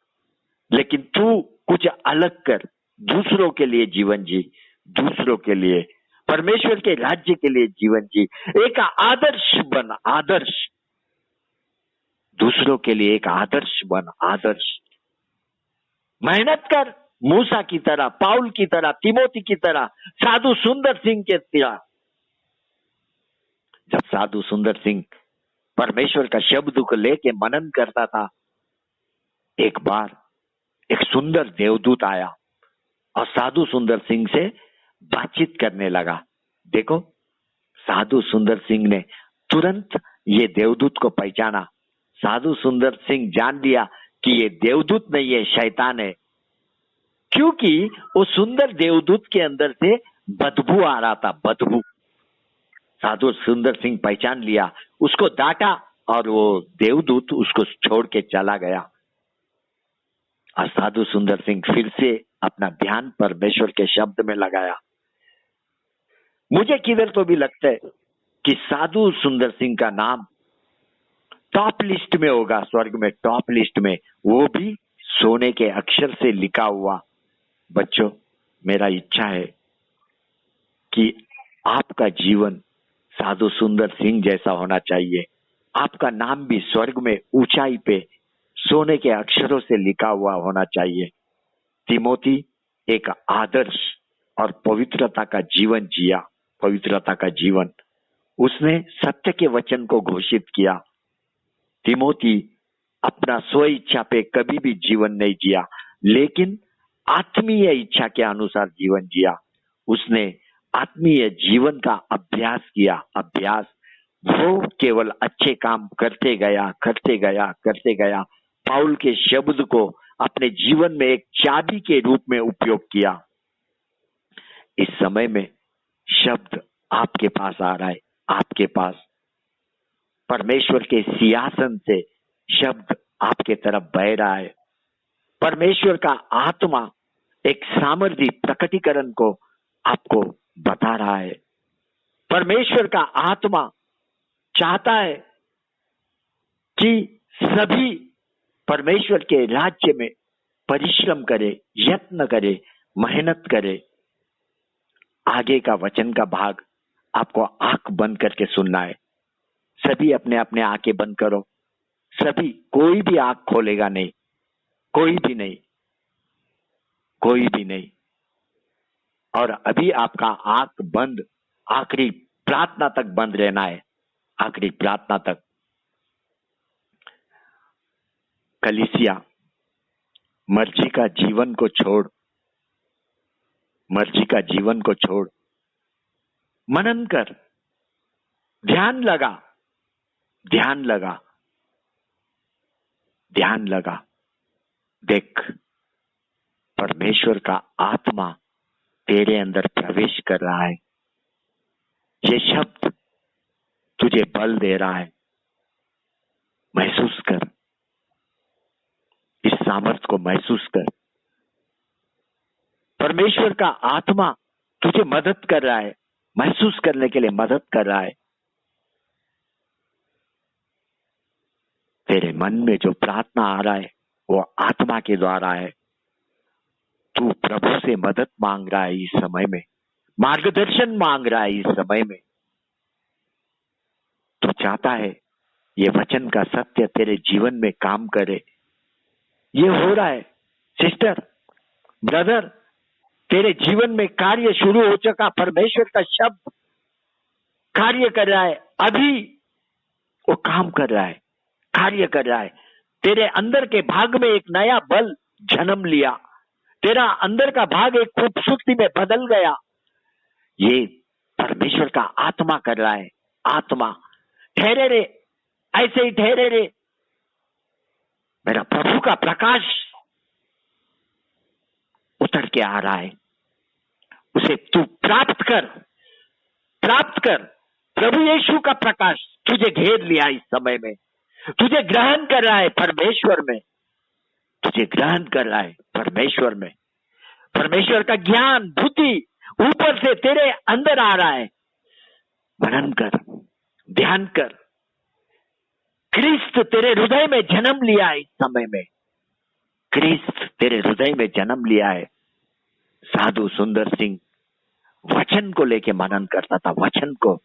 लेकिन तू कुछ अलग कर, दूसरों के लिए जीवन जी, दूसरों के लिए, परमेश्वर के राज्य के लिए जीवन जी। एक आदर्श बन, आदर्श, दूसरों के लिए एक आदर्श बन, आदर्श। मेहनत कर, मूसा की तरह, पाउल की तरह, तिमोथी की तरह, साधु सुंदर सिंह के तरह। जब साधु सुंदर सिंह परमेश्वर का शब्द को लेके मनन करता था, एक बार एक सुंदर देवदूत आया और साधु सुंदर सिंह से बातचीत करने लगा। देखो, साधु सुंदर सिंह ने तुरंत ये देवदूत को पहचाना। साधु सुंदर सिंह जान लिया कि ये देवदूत नहीं है, शैतान है, क्योंकि वो सुंदर देवदूत के अंदर से बदबू आ रहा था, बदबू। साधु सुंदर सिंह पहचान लिया, उसको डांटा और वो देवदूत उसको छोड़ के चला गया। और साधु सुंदर सिंह फिर से अपना ध्यान परमेश्वर के शब्द में लगाया। मुझे किधर तो भी लगता है कि साधु सुंदर सिंह का नाम टॉप लिस्ट में होगा, स्वर्ग में टॉप लिस्ट में, वो भी सोने के अक्षर से लिखा हुआ। बच्चों, मेरा इच्छा है कि आपका जीवन साधु सुंदर सिंह जैसा होना चाहिए। आपका नाम भी स्वर्ग में ऊंचाई पे सोने के अक्षरों से लिखा हुआ होना चाहिए। तिमोथी एक आदर्श और पवित्रता का जीवन जिया, पवित्रता का जीवन। उसने सत्य के वचन को घोषित किया। तिमोथी अपना स्व इच्छा पे कभी भी जीवन नहीं जिया, लेकिन आत्मीय इच्छा के अनुसार जीवन जिया। उसने आत्मीय जीवन का अभ्यास किया, अभ्यास। वो केवल अच्छे काम करते गया, करते गया, करते गया। पाउल के शब्द को अपने जीवन में एक चाबी के रूप में उपयोग किया। इस समय में शब्द आपके पास आ रहा है, आपके पास परमेश्वर के सिंहासन से शब्द आपके तरफ बह रहा है। परमेश्वर का आत्मा एक सामर्थी प्रकटीकरण को आपको बता रहा है। परमेश्वर का आत्मा चाहता है कि सभी परमेश्वर के राज्य में परिश्रम करे, यत्न करे, मेहनत करे। आगे का वचन का भाग आपको आंख बंद करके सुनना है। सभी अपने अपने आंखें बंद करो, सभी, कोई भी आंख खोलेगा नहीं, कोई भी नहीं, कोई भी नहीं। और अभी आपका आंख बंद, आखिरी प्रार्थना तक बंद रहना है, आखिरी प्रार्थना तक। कलीसिया, मर्जी का जीवन को छोड़, मर्जी का जीवन को छोड़, मनन कर, ध्यान लगा, ध्यान लगा। ध्यान लगा, देख परमेश्वर का आत्मा तेरे अंदर प्रवेश कर रहा है। ये शब्द तुझे बल दे रहा है। महसूस कर, इस सामर्थ्य को महसूस कर। परमेश्वर का आत्मा तुझे मदद कर रहा है, महसूस करने के लिए मदद कर रहा है। तेरे मन में जो प्रार्थना आ रहा है वो आत्मा के द्वारा है। तू प्रभु से मदद मांग रहा है, इस समय में मार्गदर्शन मांग रहा है। इस समय में तू चाहता है ये वचन का सत्य तेरे जीवन में काम करे। ये हो रहा है सिस्टर, ब्रदर, तेरे जीवन में कार्य शुरू हो चुका। परमेश्वर का शब्द कार्य कर रहा है, अभी वो काम कर रहा है, कार्य कर रहा है। तेरे अंदर के भाग में एक नया बल जन्म लिया। तेरा अंदर का भाग एक खूबसूरती में बदल गया। ये परमेश्वर का आत्मा कर रहा है। आत्मा ठहरे रे, ऐसे ही ठहरे रे। मेरा प्रभु का प्रकाश उतर के आ रहा है, उसे तू प्राप्त कर, प्राप्त कर। प्रभु यीशु का प्रकाश तुझे घेर लिया। इस समय में तुझे ग्रहण कर रहा है परमेश्वर में, तुझे ग्रहण कर रहा है परमेश्वर में। परमेश्वर का ज्ञान, बुद्धि ऊपर से तेरे अंदर आ रहा है। मनन कर, ध्यान कर। क्रिस्त तेरे हृदय में जन्म लिया है। इस समय में क्रिस्त तेरे हृदय में जन्म लिया है। साधु सुंदर सिंह वचन को लेके मनन करता था। वचन को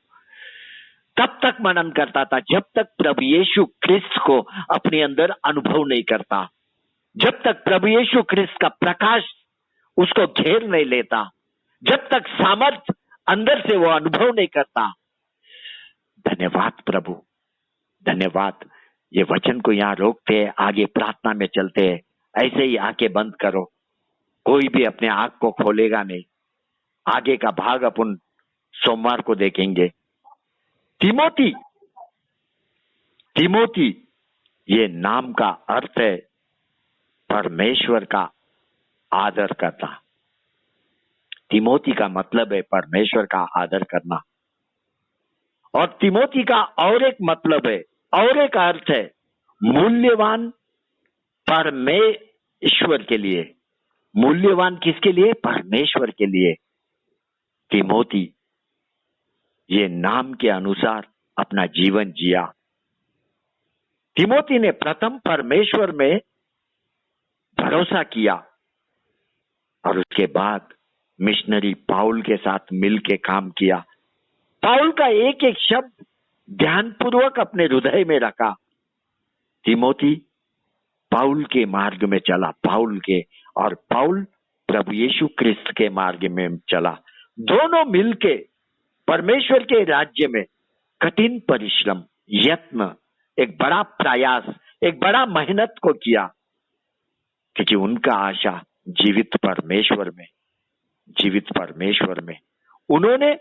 तब तक मनन करता था जब तक प्रभु यीशु क्रिस्त को अपने अंदर अनुभव नहीं करता, जब तक प्रभु यीशु क्रिस्त का प्रकाश उसको घेर नहीं लेता, जब तक सामर्थ अंदर से वो अनुभव नहीं करता। धन्यवाद प्रभु, धन्यवाद। ये वचन को यहाँ रोकते हैं, आगे प्रार्थना में चलते हैं। ऐसे ही आंखें बंद करो, कोई भी अपने आंख को खोलेगा नहीं। आगे का भाग अपन सोमवार को देखेंगे। तिमोथी, तिमोथी ये नाम का अर्थ है परमेश्वर का आदर करना। तिमोथी का मतलब है परमेश्वर का आदर करना। और तिमोथी का और एक मतलब है, और एक अर्थ है मूल्यवान परमेश्वर के लिए। मूल्यवान किसके लिए? परमेश्वर के लिए। तिमोथी ये नाम के अनुसार अपना जीवन जिया। तिमोथी ने प्रथम परमेश्वर में भरोसा किया और उसके बाद मिशनरी पाउल के साथ मिलके काम किया। पाउल का एक एक शब्द ध्यानपूर्वक अपने हृदय में रखा। तिमोथी पाउल के मार्ग में चला, पाउल के, और पाउल प्रभु यीशु क्रिस्त के मार्ग में चला। दोनों मिलके परमेश्वर के राज्य में कठिन परिश्रम, यत्न, एक बड़ा प्रयास, एक बड़ा मेहनत को किया, क्योंकि उनका आशा जीवित परमेश्वर में, जीवित परमेश्वर में। उन्होंने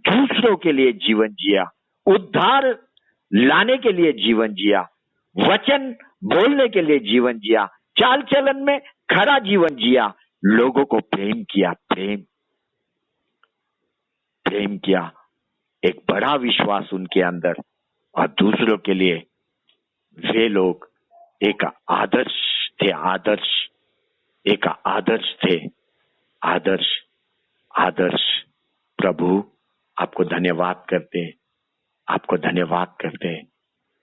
दूसरों के लिए जीवन जिया, उद्धार लाने के लिए जीवन जिया, वचन बोलने के लिए जीवन जिया, चाल चलन में खरा जीवन जिया, लोगों को प्रेम किया, प्रेम किया। एक बड़ा विश्वास उनके अंदर, और दूसरों के लिए वे लोग एक आदर्श थे, आदर्श, एक आदर्श थे, आदर्श, आदर्श। प्रभु आपको धन्यवाद करते हैं, आपको धन्यवाद करते हैं,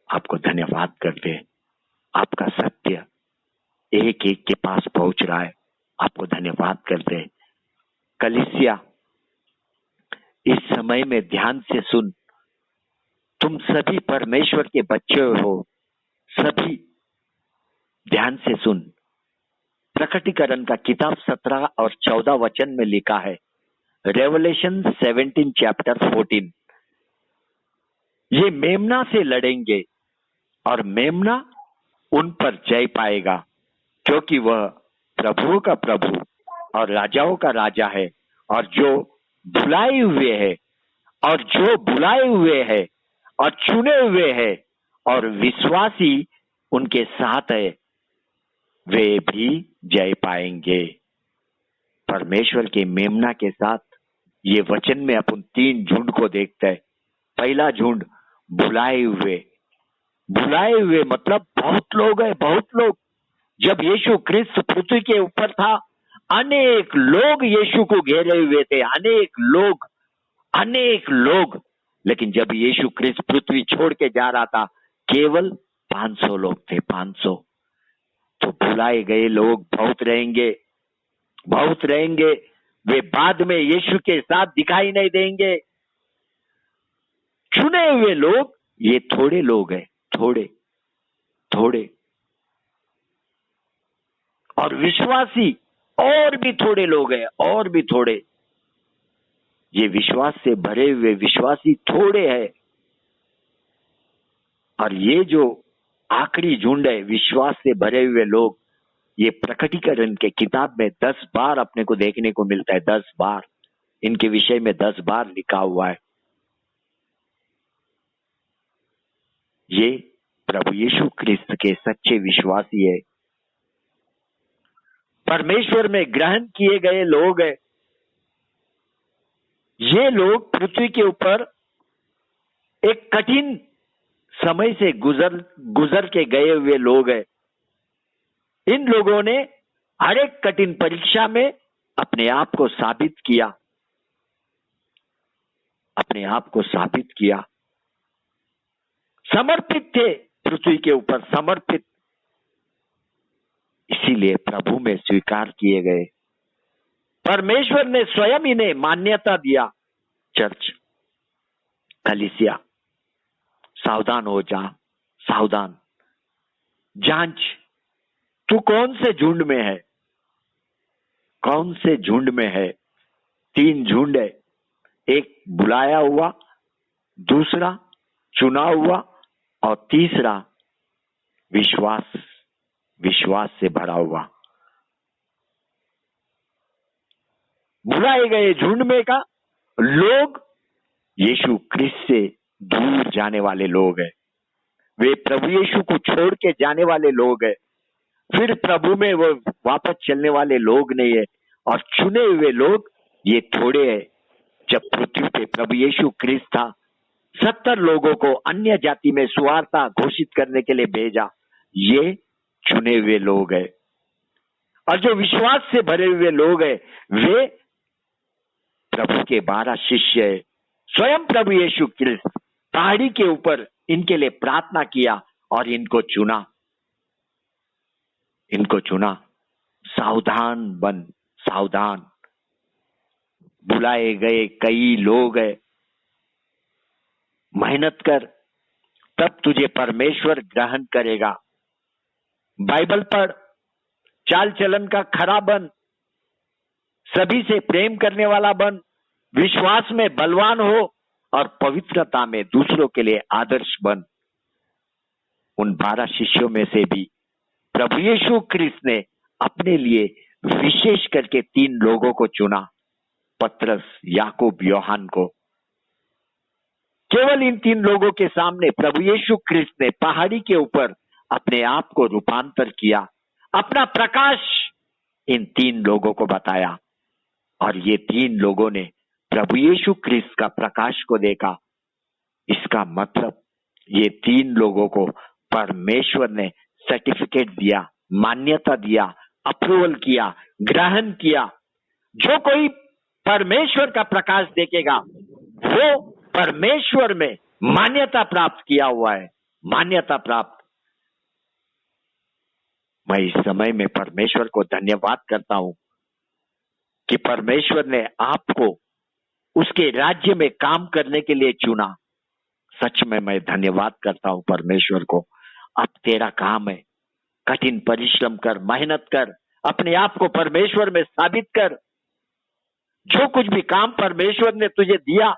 आपको धन्यवाद करते हैं। आपका सत्य एक एक के पास पहुंच रहा है, आपको धन्यवाद करते हैं। कलीसिया इस समय में ध्यान से सुन। तुम सभी परमेश्वर के बच्चे हो, सभी ध्यान से सुन। प्रकटीकरण का किताब 17 और 14 वचन में लिखा है, रेवलेशन 17 चैप्टर 14, ये मेमना से लड़ेंगे और मेमना उन पर जय पाएगा, क्योंकि वह प्रभुओं का प्रभु और राजाओं का राजा है, और जो बुलाए हुए है, और जो बुलाए हुए है और चुने हुए है और विश्वासी उनके साथ है वे भी जय पाएंगे। परमेश्वर के मेमना के साथ ये वचन में अपन 3 झुंड को देखते हैं। पहला झुंड बुलाए हुए मतलब बहुत लोग हैं, बहुत लोग। जब यीशु क्रिस्त पृथ्वी के ऊपर था, अनेक लोग यीशु को घेरे हुए थे, अनेक लोग। लेकिन जब यीशु क्रिस्त पृथ्वी छोड़ के जा रहा था, केवल 500 लोग थे, 500। तो बुलाए गए लोग बहुत रहेंगे। वे बाद में यीशु के साथ दिखाई नहीं देंगे। चुने हुए लोग ये थोड़े लोग हैं, थोड़े। और विश्वासी और भी थोड़े लोग हैं, और भी थोड़े। ये विश्वास से भरे हुए विश्वासी थोड़े हैं। और ये जो आखिरी झुंड है, विश्वास से भरे हुए लोग, ये प्रकटीकरण के किताब में 10 बार अपने को देखने को मिलता है। 10 बार इनके विषय में 10 बार लिखा हुआ है। ये प्रभु यीशु क्रिस्त के सच्चे विश्वासी है, परमेश्वर में ग्रहण किए गए लोग हैं। ये लोग पृथ्वी के ऊपर एक कठिन समय से गुजर के गए हुए लोग हैं। इन लोगों ने हर एक कठिन परीक्षा में अपने आप को साबित किया, समर्पित थे, पृथ्वी के ऊपर समर्पित। इसीलिए प्रभु में स्वीकार किए गए। परमेश्वर ने स्वयं इन्हें मान्यता दिया। चर्च, कलीसिया, सावधान हो जा, सावधान, जांच, तू कौन से झुंड में है। 3 झुंड है, एक बुलाया हुआ, दूसरा चुना हुआ, और तीसरा विश्वास से भरा हुआ। बुलाए गए झुंड में का लोग यीशु क्रिस्त से दूर जाने वाले लोग हैं। वे प्रभु यीशु को छोड़ के जाने वाले लोग हैं। फिर प्रभु में वो वापस चलने वाले लोग नहीं है। और चुने हुए लोग ये थोड़े हैं। जब पृथ्वी पे प्रभु यीशु क्रिस्त था, 70 लोगों को अन्य जाति में सुवार्ता घोषित करने के लिए भेजा। ये चुने हुए लोग हैं। और जो विश्वास से भरे हुए लोग हैं, वे प्रभु के 12 शिष्य है। स्वयं प्रभु यीशु क्रिस्त पहाड़ी के ऊपर इनके लिए प्रार्थना किया और इनको चुना। सावधान, बुलाए गए कई लोग हैं। मेहनत कर, तब तुझे परमेश्वर ग्रहण करेगा। बाइबल पढ़, चाल चलन का खरा बन, सभी से प्रेम करने वाला बन, विश्वास में बलवान हो और पवित्रता में दूसरों के लिए आदर्श बन। उन 12 शिष्यों में से भी प्रभु यीशु क्रिस्त ने अपने लिए विशेष करके 3 लोगों को चुना, पतरस, याकूब, यूहन्ना को। केवल इन 3 लोगों के सामने प्रभु यीशु क्रिस्त ने पहाड़ी के ऊपर अपने आप को रूपांतर किया, अपना प्रकाश इन 3 लोगों को बताया। और ये 3 लोगों ने प्रभु यीशु क्रिस्त का प्रकाश को देखा। इसका मतलब ये 3 लोगों को परमेश्वर ने सर्टिफिकेट दिया, मान्यता दिया, अप्रूवल किया, ग्रहण किया। जो कोई परमेश्वर का प्रकाश देखेगा, वो परमेश्वर में मान्यता प्राप्त किया हुआ है, मान्यता प्राप्त। मैं इस समय में परमेश्वर को धन्यवाद करता हूं कि परमेश्वर ने आपको उसके राज्य में काम करने के लिए चुना। सच में मैं धन्यवाद करता हूं परमेश्वर को। अब तेरा काम है, कठिन परिश्रम कर, मेहनत कर, अपने आप को परमेश्वर में साबित कर। जो कुछ भी काम परमेश्वर ने तुझे दिया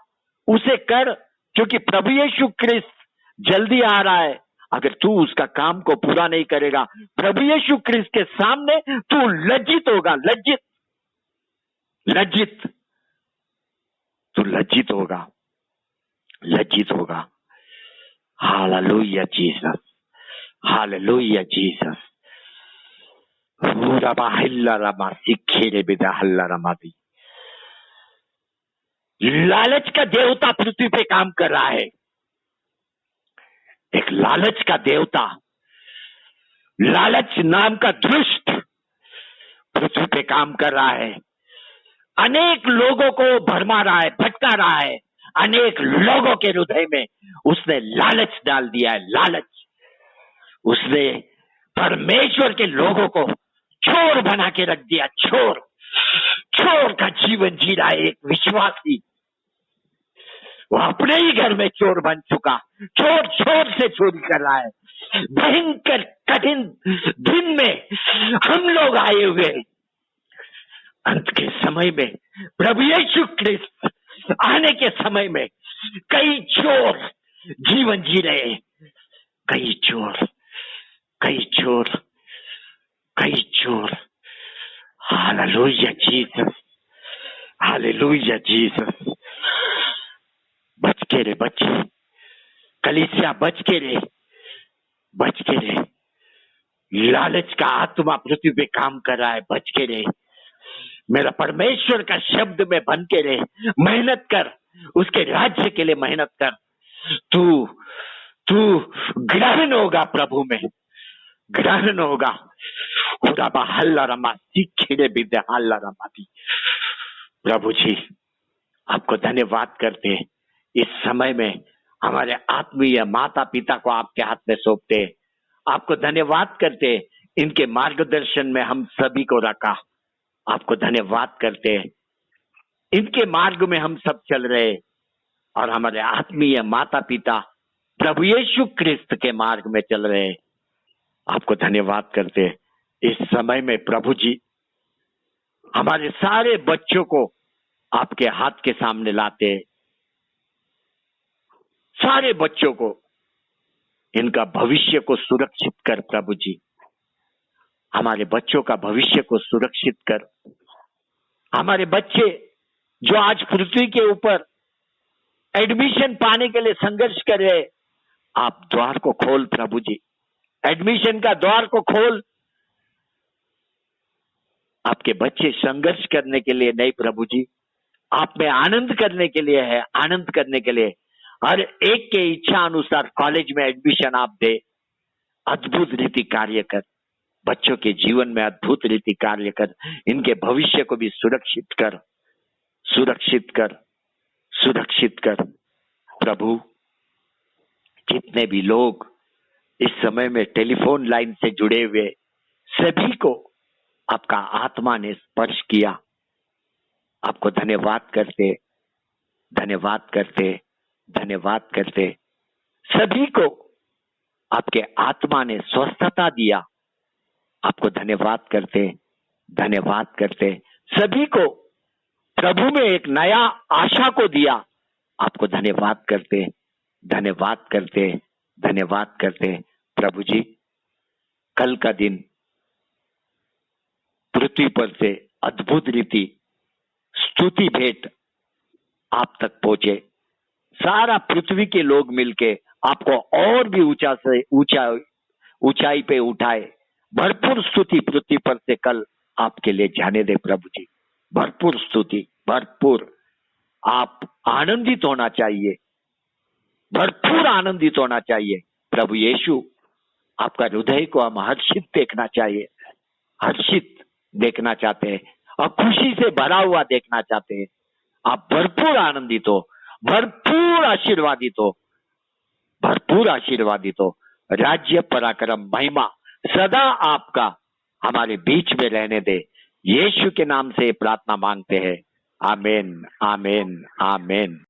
उसे कर, क्योंकि प्रभु यीशु क्रिस्त जल्दी आ रहा है। अगर तू उसका काम को पूरा नहीं करेगा, प्रभु यीशु क्रिस्त के सामने तू लज्जित होगा, लज्जित होगा। Hallelujah Jesus, hallelujah Jesus. लालच का देवता पृथ्वी पे काम कर रहा है। एक लालच का देवता, लालच नाम का दुष्ट पृथ्वी पे काम कर रहा है। अनेक लोगों को भरमा रहा है, भटका रहा है। अनेक लोगों के हृदय में उसने लालच डाल दिया है। लालच, उसने परमेश्वर के लोगों को चोर बना के रख दिया। चोर, चोर का जीवन जी रहा है एक विश्वासी। वो अपने ही घर में चोर बन चुका। चोर चोर से चोरी कर रहा है। भयंकर कठिन दिन में हम लोग आए हुए हैं। अंत के समय में प्रभु यीशु क्रिस्त आने के समय में कई चोर जीवन जी रहे हैं। कई चोर, कई चोर, कई चोर। Hallelujah Jesus, hallelujah Jesus. बच के रे बच्चे, कलीसिया बच के रे, बच के रे। लालच का आत्मा पृथ्वी पे काम कर रहा है। बच के रे। मेरा परमेश्वर का शब्द में बन के रे। मेहनत कर, उसके राज्य के लिए मेहनत कर। तू ग्रहण होगा प्रभु में, ग्रहण होगा। हल्ला रमा सीखे विद्या हल्ला रमाती। प्रभु जी आपको धन्यवाद करते हैं। इस समय में हमारे आत्मीय माता पिता को आपके हाथ में सौंपते हैं। आपको धन्यवाद करते हैं, इनके मार्गदर्शन में हम सभी को रखा। आपको धन्यवाद करते हैं, इनके मार्ग में हम सब चल रहे और हमारे आत्मीय माता पिता प्रभु यीशु क्रिस्त के मार्ग में चल रहे हैं। आपको धन्यवाद करते हैं। इस समय में प्रभु जी हमारे सारे बच्चों को आपके हाथ के सामने लाते हैं। सारे बच्चों को, इनका भविष्य को सुरक्षित कर प्रभु जी। हमारे बच्चों का भविष्य को सुरक्षित कर। हमारे बच्चे जो आज पृथ्वी के ऊपर एडमिशन पाने के लिए संघर्ष कर रहे, आप द्वार को खोल प्रभु जी। एडमिशन का द्वार को खोल। आपके बच्चे संघर्ष करने के लिए नहीं प्रभु जी, आप में आनंद करने के लिए है। आनंद करने के लिए हर एक के इच्छा अनुसार कॉलेज में एडमिशन आप दे। अद्भुत रीति कार्य कर, बच्चों के जीवन में अद्भुत रीति कार्य कर। इनके भविष्य को भी सुरक्षित कर, सुरक्षित कर, सुरक्षित कर प्रभु। जितने भी लोग इस समय में टेलीफोन लाइन से जुड़े हुए, सभी को आपका आत्मा ने स्पर्श किया। आपको धन्यवाद करते, धन्यवाद करते, धन्यवाद करते। सभी को आपके आत्मा ने स्वस्थता दिया। आपको धन्यवाद करते, धन्यवाद करते। सभी को प्रभु में एक नया आशा को दिया। आपको धन्यवाद करते, धन्यवाद करते, धन्यवाद करते। प्रभु जी कल का दिन पृथ्वी पर से अद्भुत रीति स्तुति भेंट आप तक पहुंचे। सारा पृथ्वी के लोग मिलके आपको और भी ऊंचा से ऊंचाई पे उठाए। भरपूर स्तुति पृथ्वी पर से कल आपके लिए जाने दे प्रभु जी। भरपूर स्तुति, भरपूर। आप आनंदित होना चाहिए, भरपूर आनंदित होना चाहिए प्रभु यीशु। आपका हृदय को हम हर्षित देखना चाहिए, हर्षित देखना चाहते हैं और खुशी से भरा हुआ देखना चाहते हैं। आप भरपूर आनंदित हो, भरपूर आशीर्वादित हो, भरपूर आशीर्वादित हो। राज्य, पराक्रम, महिमा सदा आपका हमारे बीच में रहने दे। यीशु के नाम से प्रार्थना मांगते हैं। आमीन, आमीन, आमीन।